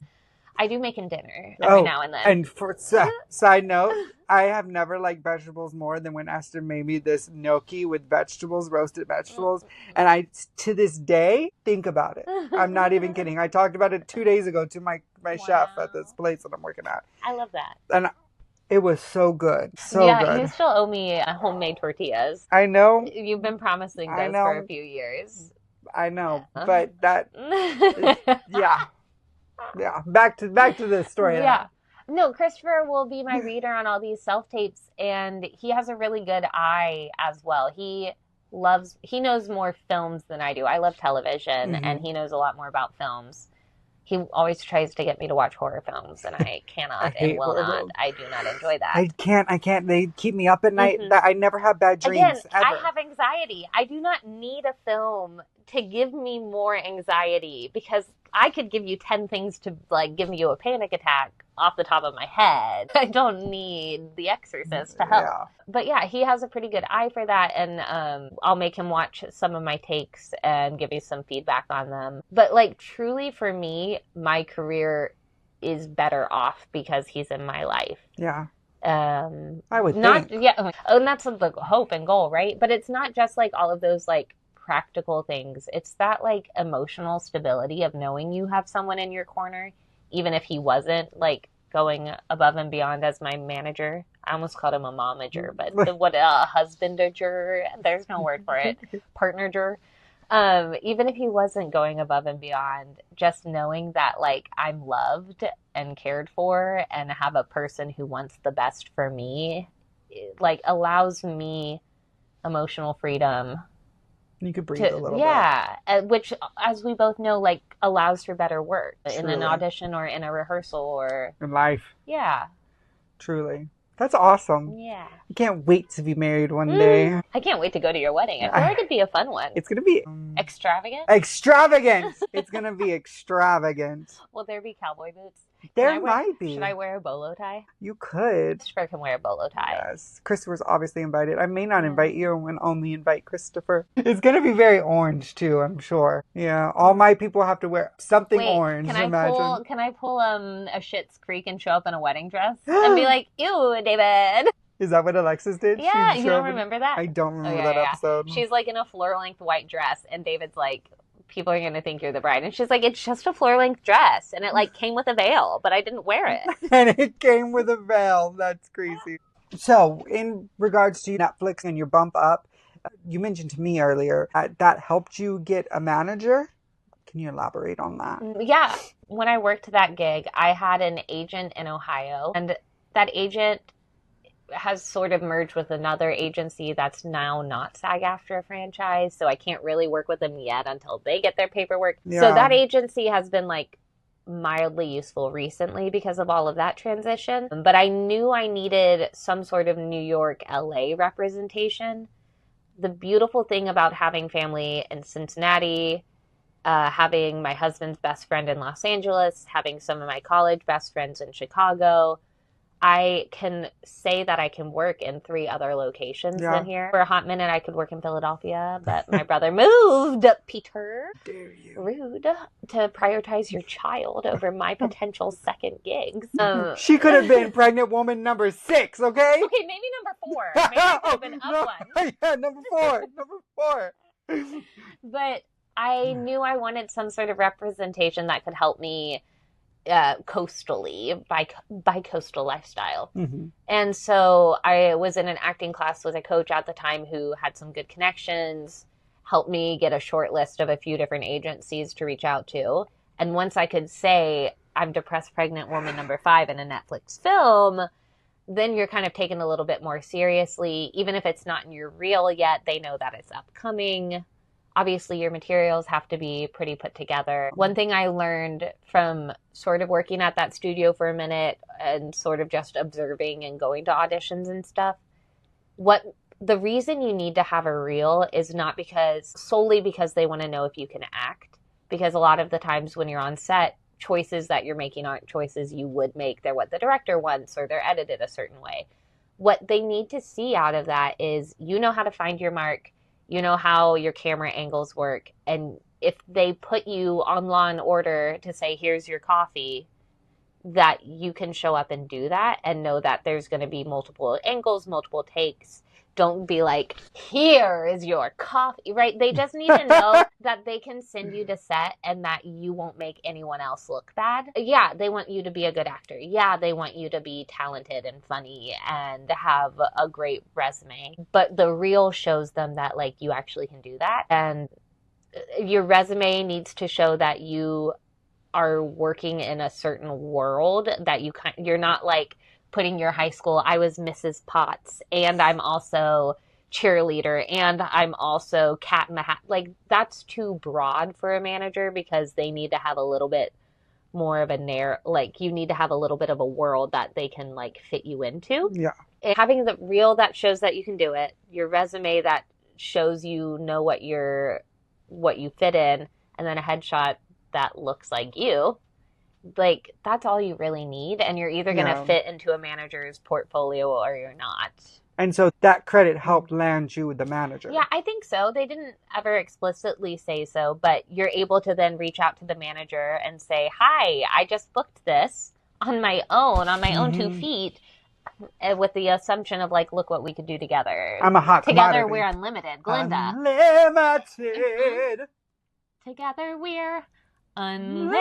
S3: I do make him dinner every now and then.
S2: And for side note, I have never liked vegetables more than when Esther made me this gnocchi with vegetables, roasted vegetables. And I, to this day, think about it. I'm not even kidding. I talked about it 2 days ago to my chef at this place that I'm working at.
S3: I love that.
S2: And it was so good. So good.
S3: Yeah, you still owe me homemade tortillas.
S2: I know.
S3: You've been promising those for a few years.
S2: I know. But that, yeah. Yeah, back to the story.
S3: Yeah. No, Christopher will be my reader on all these self-tapes, and he has a really good eye as well. He knows more films than I do. I love television, and he knows a lot more about films. He always tries to get me to watch horror films, and I cannot and will not. I do not enjoy that.
S2: I can't. They keep me up at night. I never have bad dreams.
S3: Again, ever. I have anxiety. I do not need a film to give me more anxiety because I could give you 10 things to, like, give you a panic attack off the top of my head. I don't need The Exorcist to help. Yeah. But yeah, he has a pretty good eye for that, and I'll make him watch some of my takes and give you some feedback on them. But, like, truly for me, my career is better off because he's in my life.
S2: Yeah. I would think.
S3: Yeah, and that's the hope and goal, right? But it's not just, like, all of those, like, practical things. It's that, like, emotional stability of knowing you have someone in your corner, even if he wasn't, like, going above and beyond as my manager. I almost called him a momager, but husbandager, there's no word for it. Partnerager. Even if he wasn't going above and beyond, just knowing that, like, I'm loved and cared for and have a person who wants the best for me, like, allows me emotional freedom.
S2: You could breathe a little bit.
S3: Yeah, which, as we both know, like, allows for better work in an audition or in a rehearsal or...
S2: in life.
S3: Yeah.
S2: Truly. That's awesome.
S3: Yeah.
S2: I can't wait to be married one day.
S3: I can't wait to go to your wedding. I feel like it'd be a fun one.
S2: It's going to be...
S3: extravagant?
S2: Extravagant! It's going to be extravagant.
S3: Will there be cowboy boots?
S2: There might be.
S3: Should I wear a bolo tie?
S2: You could.
S3: Christopher can wear a bolo tie.
S2: Yes. Christopher's obviously invited. I may not invite you and only invite Christopher. It's going to be very orange, too, I'm sure. Yeah. All my people have to wear something orange,
S3: can I pull a Schitt's Creek and show up in a wedding dress? And be like, ew, David.
S2: Is that what Alexis did?
S3: Yeah, you don't remember that?
S2: I don't remember that episode.
S3: She's like in a floor-length white dress, and David's like, people are going to think you're the bride. And she's like, it's just a floor-length dress. And it, like, came with a veil, but I didn't wear it.
S2: And it came with a veil. That's crazy. So, in regards to Netflix and your bump up, you mentioned to me earlier that helped you get a manager. Can you elaborate on that?
S3: Yeah. When I worked that gig, I had an agent in Ohio. And that agent has sort of merged with another agency that's now not SAG-AFTRA franchise, so I can't really work with them yet until they get their paperwork. Yeah. So that agency has been, like, mildly useful recently because of all of that transition. But I knew I needed some sort of New York, LA representation. The beautiful thing about having family in Cincinnati, having my husband's best friend in Los Angeles, having some of my college best friends in Chicago, I can say that I can work in 3 other locations than here. For a hot minute, I could work in Philadelphia, but my brother moved, Peter.
S2: Dare you.
S3: Rude. To prioritize your child over my potential second gigs.
S2: She could have been pregnant woman number 6, okay?
S3: Okay, maybe number 4. Maybe I could have been up one.
S2: Yeah, number 4. Number 4.
S3: But I knew I wanted some sort of representation that could help me coastally, by coastal lifestyle.
S2: Mm-hmm.
S3: And so I was in an acting class with a coach at the time who had some good connections, helped me get a short list of a few different agencies to reach out to. And once I could say, I'm depressed pregnant woman number 5 in a Netflix film, then you're kind of taken a little bit more seriously. Even if it's not in your reel yet, they know that it's upcoming. Obviously, your materials have to be pretty put together. One thing I learned from sort of working at that studio for a minute and sort of just observing and going to auditions and stuff, the reason you need to have a reel is not solely because they want to know if you can act. Because a lot of the times when you're on set, choices that you're making aren't choices you would make. They're what the director wants, or they're edited a certain way. What they need to see out of that is you know how to find your mark. You know how your camera angles work. And if they put you on Law and Order to say, here's your coffee, that you can show up and do that and know that there's going to be multiple angles, multiple takes. Don't be like, here is your coffee, right? They just need to know that they can send you to set and that you won't make anyone else look bad. Yeah, they want you to be a good actor. Yeah, they want you to be talented and funny and have a great resume. But the reel shows them that, like, you actually can do that. And your resume needs to show that you are working in a certain world, that you're not like putting your high school, I was Mrs. Potts, and I'm also cheerleader, and I'm also Cat in the Hat. Like, that's too broad for a manager because they need to have a little bit more of you need to have a little bit of a world that they can, like, fit you into.
S2: Yeah.
S3: And having the reel that shows that you can do it, your resume that shows you know what you fit in, and then a headshot that looks like you. Like, that's all you really need, and you're either going to fit into a manager's portfolio or you're not.
S2: And so that credit helped land you with the manager.
S3: Yeah, I think so. They didn't ever explicitly say so, but you're able to then reach out to the manager and say, hi, I just booked this on my own 2 feet, with the assumption of, like, look what we could do together.
S2: I'm a hot
S3: Together
S2: commodity.
S3: We're unlimited. Glinda.
S2: Unlimited.
S3: Together we're unlimited.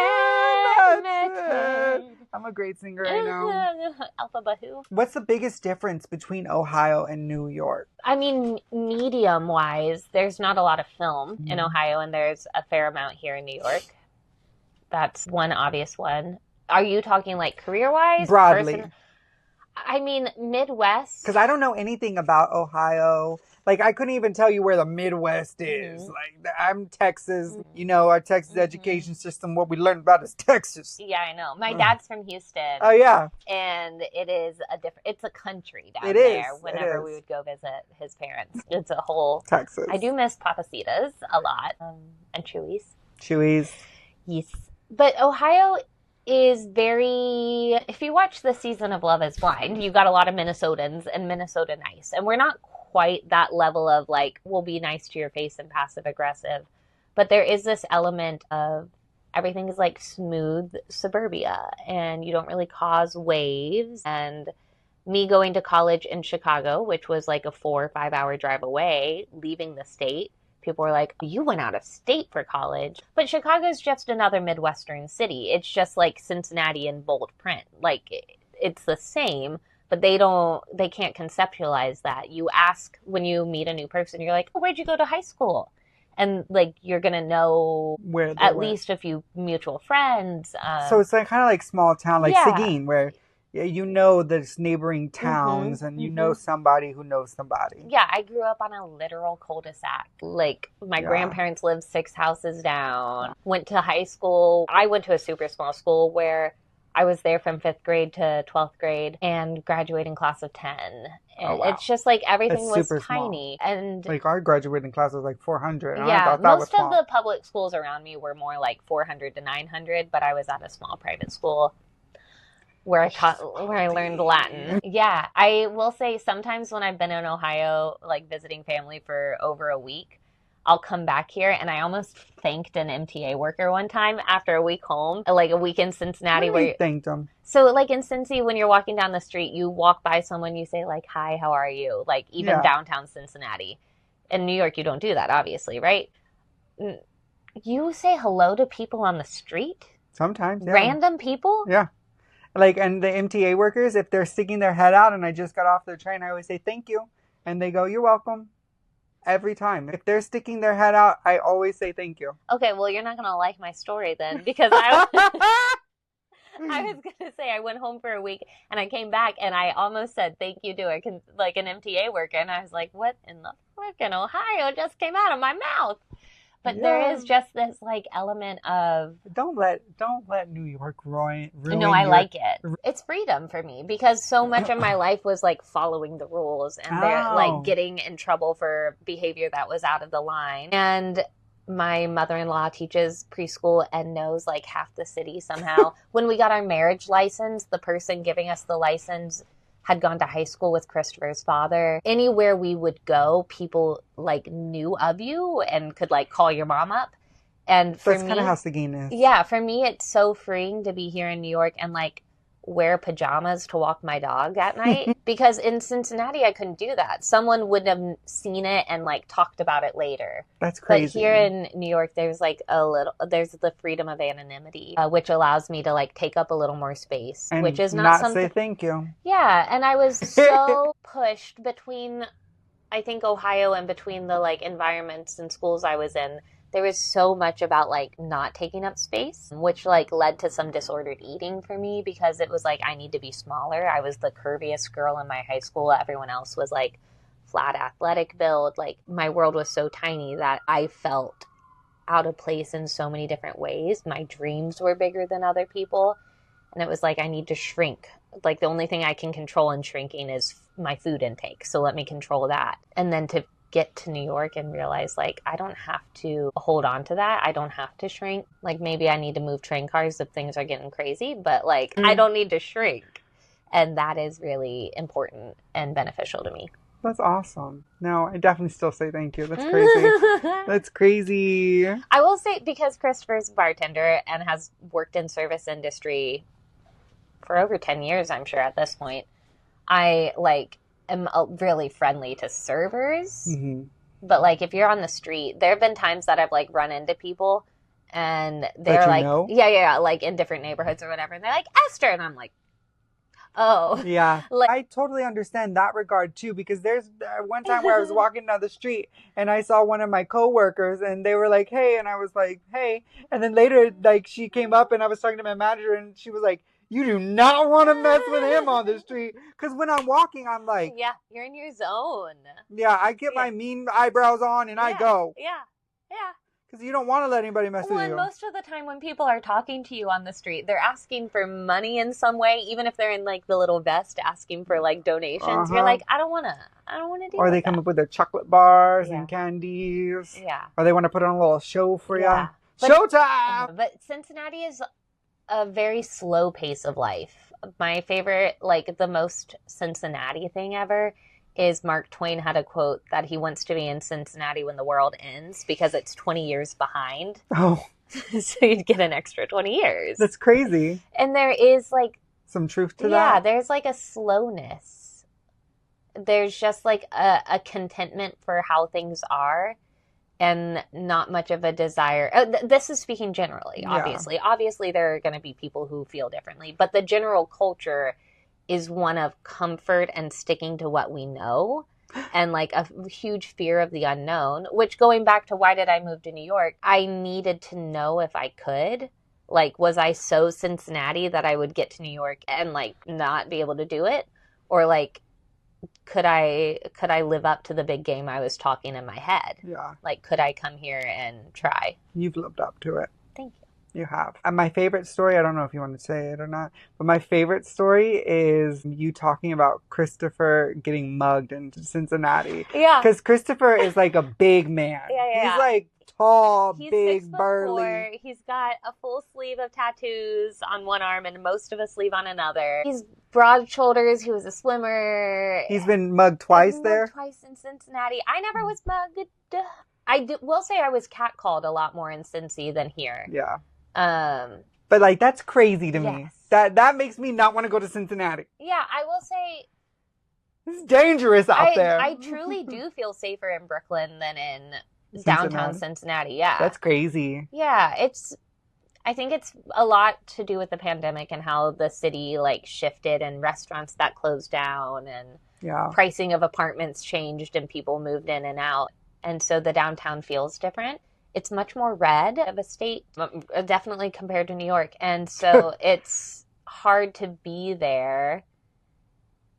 S2: I'm a great singer right now.
S3: Alpha Bahoo.
S2: What's the biggest difference between Ohio and New York?
S3: I mean, medium-wise, there's not a lot of film in Ohio, and there's a fair amount here in New York. That's one obvious one. Are you talking, like, career-wise?
S2: Broadly.
S3: I mean, Midwest.
S2: Because I don't know anything about Ohio. Like, I couldn't even tell you where the Midwest is. Like, I'm Texas. You know, our Texas education system, what we learned about is Texas.
S3: Yeah, I know. My dad's from Houston.
S2: Oh, yeah.
S3: And it is it's a country down there whenever we would go visit his parents. It's a whole...
S2: Texas.
S3: I do miss Papacitas a lot. And Chewy's.
S2: Chewy's.
S3: Yes. But Ohio is very... If you watch the season of Love is Blind, you've got a lot of Minnesotans and Minnesota nice. And we're not quite that level of, like, we'll be nice to your face and passive aggressive, but there is this element of everything is like smooth suburbia and you don't really cause waves. And me going to college in Chicago, which was like a 4 or 5 hour drive away, leaving the state, people were like, you went out of state for college. But Chicago's just another Midwestern city. It's just like Cincinnati in bold print. Like, it's the same. But they can't conceptualize that. You ask when you meet a new person, you're like, oh, where'd you go to high school? And, like, you're going to know
S2: where
S3: at least a few mutual friends.
S2: So it's like kind of like small town, like Seguin, where you know there's neighboring towns and you know somebody who knows somebody.
S3: Yeah, I grew up on a literal cul-de-sac. Like, my grandparents lived 6 houses down. Went to high school. I went to a super small school where I was there from 5th grade to 12th grade and graduating class of 10. And it's just like everything was tiny. Small. And
S2: like our graduating class was like 400. And
S3: yeah,
S2: I thought that
S3: most
S2: was
S3: of the public schools around me were more like 400 to 900, but I was at a small private school. where I learned Latin. Yeah, I will say sometimes when I've been in Ohio, like visiting family for over a week, I'll come back here and I almost thanked an MTA worker one time after a week home, like a week in Cincinnati.
S2: What do you mean thanked them?
S3: So like in Cincy, when you're walking down the street, you walk by someone, you say like, hi, how are you? Like even downtown Cincinnati. In New York, you don't do that, obviously, right? You say hello to people on the street?
S2: Sometimes, yeah.
S3: Random people?
S2: Yeah. Like, and the MTA workers, if they're sticking their head out and I just got off their train, I always say thank you. And they go, you're welcome. Every time. If they're sticking their head out, I always say thank you.
S3: Okay, well, you're not going to like my story then, because I was going to say I went home for a week and I came back and I almost said thank you to an MTA worker. And I was like, what in the frickin' Ohio just came out of my mouth? But there is just this like element of
S2: don't let New York ruin.
S3: No, I like it. It's freedom for me because so much of my life was like following the rules and they're like getting in trouble for behavior that was out of the line. And my mother-in-law teaches preschool and knows like half the city somehow. When we got our marriage license, the person giving us the license had gone to high school with Christopher's father. Anywhere we would go, people like knew of you and could like call your mom up. And for
S2: that's kind of how Seguin is.
S3: Yeah, for me, it's so freeing to be here in New York and like wear pajamas to walk my dog at night. Because in Cincinnati, I couldn't do that. Someone would have seen it and like talked about it later.
S2: That's crazy.
S3: But here in New York, there's like there's the freedom of anonymity, which allows me to like take up a little more space,
S2: and
S3: which is not something.
S2: Say thank you.
S3: Yeah, and I was so pushed between, I think, Ohio and between the like environments and schools I was in. There was so much about like not taking up space, which like led to some disordered eating for me because it was like I need to be smaller. I was the curviest girl in my high school. Everyone else was like flat athletic build. Like my world was so tiny that I felt out of place in so many different ways. My dreams were bigger than other people. And it was like I need to shrink. Like the only thing I can control in shrinking is my food intake. So let me control that. And then to get to New York and realize like I don't have to hold on to that. I don't have to shrink. Like maybe I need to move train cars if things are getting crazy, but like I don't need to shrink. And that is really important and beneficial to me.
S2: That's awesome. No, I definitely still say thank you. That's crazy. That's crazy.
S3: I will say because Christopher's a bartender and has worked in service industry for over 10 years, I'm sure at this point, I like am really friendly to servers. Mm-hmm. But like if you're on the street, there have been times that I've like run into people and they're like, yeah, like in different neighborhoods or whatever. And they're like, Esther. And I'm like, oh.
S2: Yeah.
S3: Like,
S2: I totally understand that regard too, because there's one time where I was walking down the street and I saw one of my coworkers and they were like, hey. And I was like, hey. And then later, like she came up and I was talking to my manager and she was like, you do not want to mess with him on the street. Because when I'm walking, I'm like...
S3: Yeah, you're in your zone.
S2: Yeah, I get my mean eyebrows on and I go.
S3: Yeah.
S2: Because you don't want to let anybody mess with you.
S3: And most of the time when people are talking to you on the street, they're asking for money in some way, even if they're in like the little vest asking for like donations. You're like, I don't want to do
S2: Or they come up with their chocolate bars and candies.
S3: Yeah.
S2: Or they want to put on a little show for you. Showtime!
S3: But Cincinnati is a very slow pace of life. My favorite, like the most Cincinnati thing ever is Mark Twain had a quote that he wants to be in Cincinnati when the world ends because it's 20 years behind.
S2: Oh.
S3: So you'd get an extra 20 years.
S2: That's crazy.
S3: And there is like...
S2: some truth to that?
S3: Yeah, there's like a slowness. There's just like a contentment for how things are. And not much of a desire. This is speaking generally, obviously. Yeah. Obviously, there are going to be people who feel differently. But the general culture is one of comfort and sticking to what we know. And like a huge fear of the unknown. Which going back to why did I move to New York? I needed to know if I could. Like, was I so Cincinnati that I would get to New York and like not be able to do it? Or like... Could I live up to the big game I was talking in my head?
S2: Yeah. Like,
S3: could I come here and try?
S2: You've lived up to it.
S3: Thank you.
S2: You have. And my favorite story, I don't know if you want to say it or not, but my favorite story is you talking about Christopher getting mugged in Cincinnati.
S3: Yeah.
S2: Because Christopher is like a big man.
S3: Yeah.
S2: He's like tall,
S3: He's
S2: big,
S3: 6'4".
S2: burly.
S3: He's got a full sleeve of tattoos on one arm and most of a sleeve on another. He's broad shoulders. He was a swimmer.
S2: He's been mugged twice there?
S3: Twice in Cincinnati. I never was mugged. Will say I was catcalled a lot more in Cincy than here.
S2: Yeah.
S3: But
S2: like, that's crazy to me.
S3: Yes.
S2: That makes me not want to go to Cincinnati.
S3: Yeah, I will say
S2: it's dangerous out there.
S3: I truly do feel safer in Brooklyn than in
S2: Cincinnati.
S3: downtown Cincinnati. Yeah.
S2: That's crazy.
S3: Yeah, I think it's a lot to do with the pandemic and how the city like shifted and restaurants that closed down and pricing of apartments changed and people moved in and out. And so the downtown feels different. It's much more red of a state, definitely compared to New York. And so it's hard to be there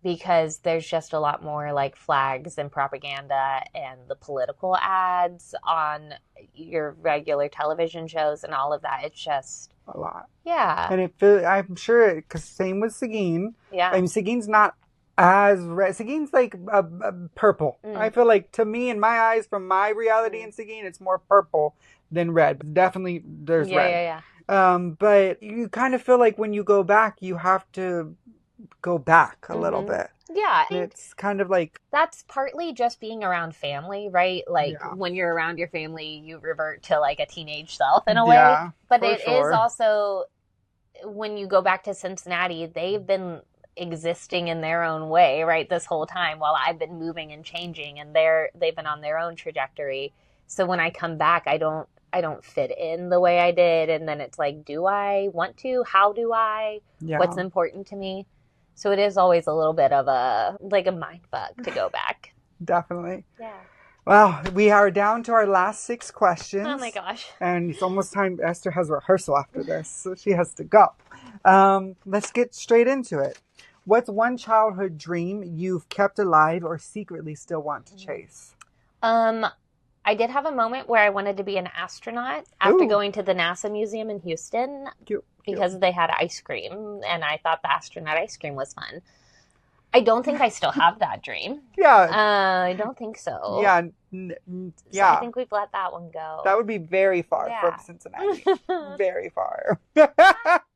S3: because there's just a lot more like flags and propaganda and the political ads on your regular television shows and all of that. It's just
S2: a lot.
S3: Yeah.
S2: And I'm sure, because same with Seguin.
S3: Yeah.
S2: I mean, Seguin's not as red. Seguin's like purple. I feel like, to me, in my eyes, from my reality in Seguin, it's more purple than red. But definitely there's red. Yeah. But you kind of feel like when you go back, you have to go back a little bit.
S3: Yeah.
S2: It's kind of like...
S3: That's partly just being around family, right? Like, when you're around your family, you revert to, like, a teenage self in a way.
S2: Yeah,
S3: but it is also, when you go back to Cincinnati, they've been existing in their own way, right, this whole time while I've been moving and changing, and they've been on their own trajectory. So when I come back, I don't fit in the way I did. And then it's like, do I want to? How do I? Yeah. What's important to me? So it is always a little bit of a mind fuck to go back.
S2: Definitely.
S3: Yeah.
S2: Well, we are down to our last 6 questions.
S3: Oh my gosh.
S2: And it's almost time. Esther has rehearsal after this, so she has to go. Let's get straight into it. What's one childhood dream you've kept alive or secretly still want to chase?
S3: I did have a moment where I wanted to be an astronaut after going to the NASA museum in Houston. Cute. Because they had ice cream, and I thought the astronaut ice cream was fun. I don't think I still have that dream.
S2: Yeah.
S3: I don't think so.
S2: Yeah.
S3: So I think we've let that one go.
S2: That would be very far from Cincinnati. Very far.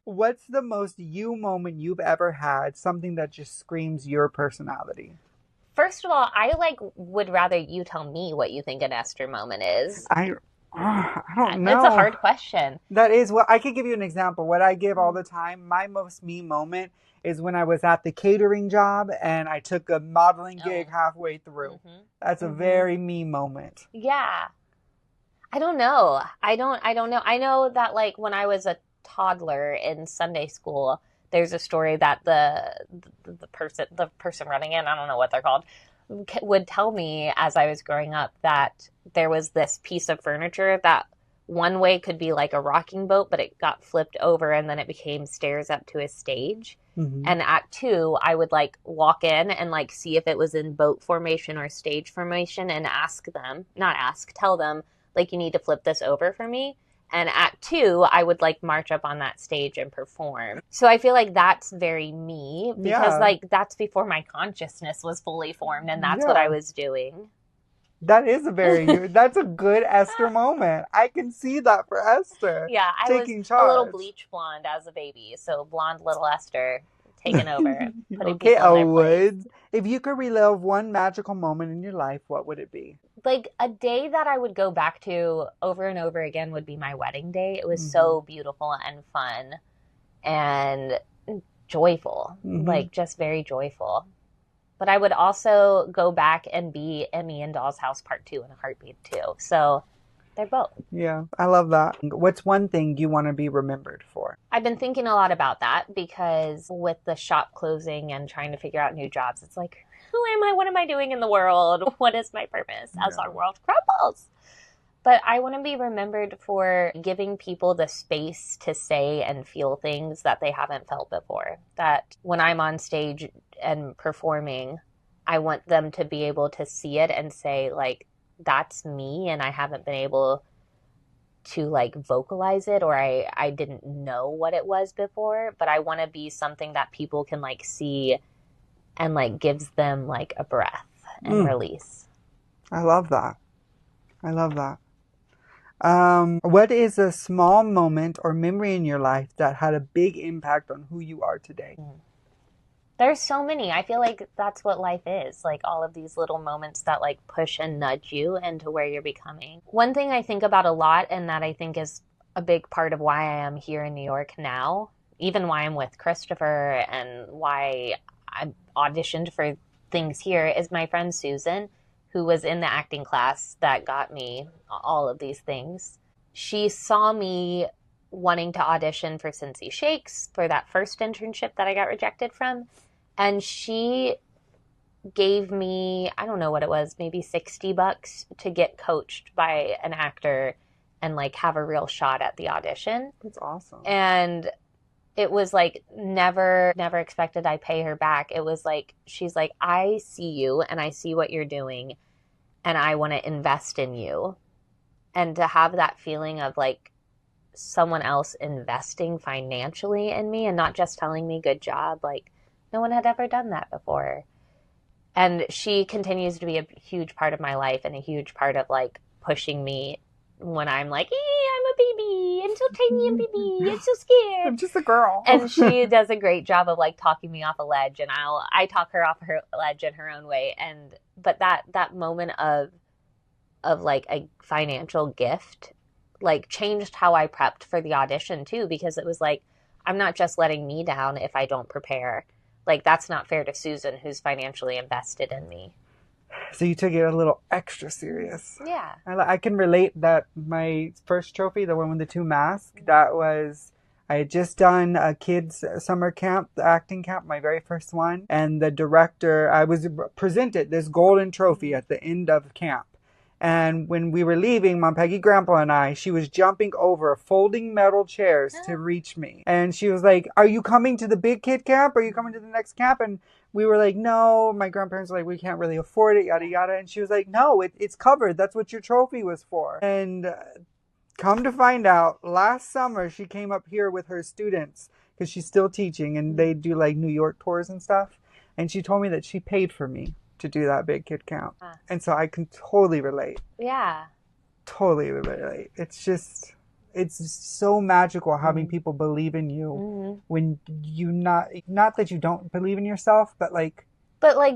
S2: What's the most you moment you've ever had? Something that just screams your personality.
S3: First of all, I would rather you tell me what you think an Esther moment is.
S2: I don't know.
S3: It's a hard question.
S2: That is what I could give you an example. What I give all the time, my most me moment is when I was at the catering job and I took a modeling gig halfway through. That's a very me moment.
S3: Yeah. I don't know. I don't know. I know that like when I was a toddler in Sunday school, there's a story that the person running it, I don't know what they're called, would tell me as I was growing up that there was this piece of furniture that one way could be like a rocking boat, but it got flipped over and then it became stairs up to a stage. And Act 2, I would like walk in and like see if it was in boat formation or stage formation and tell them like, you need to flip this over for me. And Act 2, I would like march up on that stage and perform. So I feel like that's very me because like that's before my consciousness was fully formed and that's what I was doing.
S2: That is that's a good Esther moment. I can see that for Esther.
S3: Yeah, I was a little bleach blonde as a baby. So blonde little Esther taking over.
S2: Okay, Elwood. If you could relive one magical moment in your life, what would it be?
S3: Like a day that I would go back to over and over again would be my wedding day. It was so beautiful and fun and joyful, like just very joyful. But I would also go back and be Emmy in Doll's House Part 2 in a heartbeat too. So they're both.
S2: Yeah, I love that. What's one thing you want to be remembered for?
S3: I've been thinking a lot about that because with the shop closing and trying to figure out new jobs, it's like, who am I? What am I doing in the world? What is my purpose as our world crumbles? But I want to be remembered for giving people the space to say and feel things that they haven't felt before. That when I'm on stage and performing, I want them to be able to see it and say, like, that's me, and I haven't been able to, like, vocalize it, or I didn't know what it was before, but I want to be something that people can, like, see and, like, gives them, like, a breath and release.
S2: I love that. I love that. What is a small moment or memory in your life that had a big impact on who you are today?
S3: There's so many. I feel like that's what life is. Like all of these little moments that like push and nudge you into where you're becoming. One thing I think about a lot, and that I think is a big part of why I am here in New York now, even why I'm with Christopher and why I auditioned for things here, is my friend Susan, who was in the acting class that got me all of these things. She saw me wanting to audition for Cincy Shakes for that first internship that I got rejected from. And she gave me, I don't know what it was, maybe $60 to get coached by an actor and like have a real shot at the audition.
S2: That's awesome.
S3: And it was like never expected I pay her back. It was like, she's like, I see you and I see what you're doing and I want to invest in you. And to have that feeling of like someone else investing financially in me and not just telling me good job, like no one had ever done that before. And she continues to be a huge part of my life and a huge part of like pushing me when I'm like, I'm a baby, I'm so tiny and baby, I'm so scared.
S2: I'm just a girl.
S3: And she does a great job of like talking me off a ledge, and I talk her off her ledge in her own way. But that moment of like a financial gift like changed how I prepped for the audition too, because it was like, I'm not just letting me down if I don't prepare. Like that's not fair to Susan, who's financially invested in me.
S2: So you took it a little extra serious.
S3: Yeah.
S2: I can relate that my first trophy, the one with the 2 masks, that was, I had just done a kids summer camp, the acting camp, my very first one. And the director, I was presented this golden trophy at the end of camp. And when we were leaving, Mom Peggy, Grandpa, and I, she was jumping over folding metal chairs to reach me. And she was like, are you coming to the big kid camp? Are you coming to the next camp? And we were like, no. My grandparents were like, we can't really afford it, yada, yada. And she was like, no, it's covered. That's what your trophy was for. And come to find out, last summer, she came up here with her students because she's still teaching. And they do like New York tours and stuff. And she told me that she paid for me to do that big kid camp. And so I can totally relate.
S3: Yeah.
S2: Totally relate. It's just so magical having people believe in you when you not that you don't believe in yourself, but like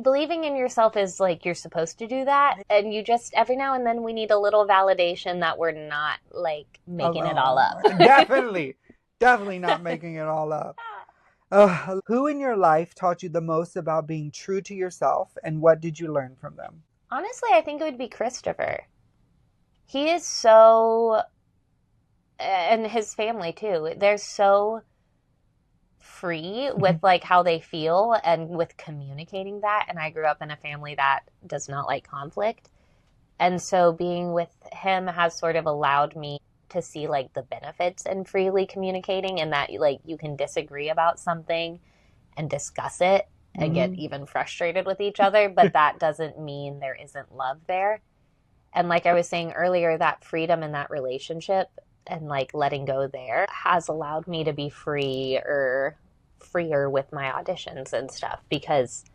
S3: believing in yourself is like you're supposed to do that, and you just every now and then we need a little validation that we're not like making it all up.
S2: Definitely not making it all up. Who in your life taught you the most about being true to yourself, and what did you learn from them?
S3: Honestly, I think it would be Christopher. He is so, and his family too, they're so free with like how they feel and with communicating that. And I grew up in a family that does not like conflict. And so being with him has sort of allowed me to see like the benefits in freely communicating, and that like you can disagree about something and discuss it and get even frustrated with each other, but that doesn't mean there isn't love there. And like I was saying earlier, that freedom in that relationship and like letting go there has allowed me to be freer with my auditions and stuff, because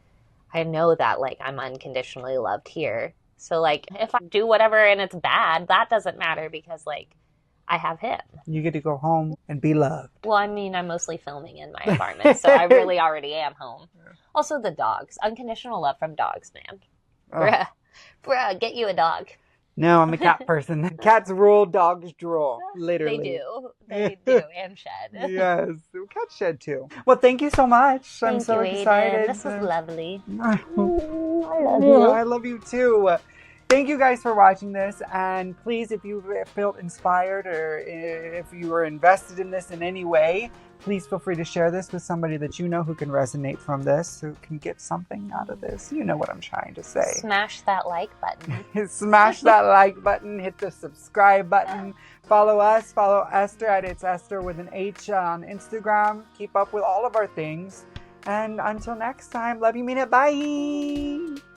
S3: I know that like I'm unconditionally loved here. So like if I do whatever and it's bad, that doesn't matter, because like I have him.
S2: You get to go home and be loved.
S3: Well, I mean, I'm mostly filming in my apartment, so I really already am home. Also, the dogs. Unconditional love from dogs, man. Oh. Bruh, get you a dog.
S2: No, I'm a cat person. Cats rule, dogs drool. Literally.
S3: They do, and shed.
S2: Yes, cats shed too. Well, thank you so much. I'm so excited.
S3: This was lovely.
S2: I love you. I love you too. Thank you guys for watching this, and please, if you felt inspired or if you were invested in this in any way, please feel free to share this with somebody that you know who can resonate from this, who can get something out of this. You know what I'm trying to say.
S3: Smash that like button.
S2: Smash that like button. Hit the subscribe button. Follow us. Follow Esther at It's Esther with an H on Instagram. Keep up with all of our things. And until next time, love you, mean it. Bye.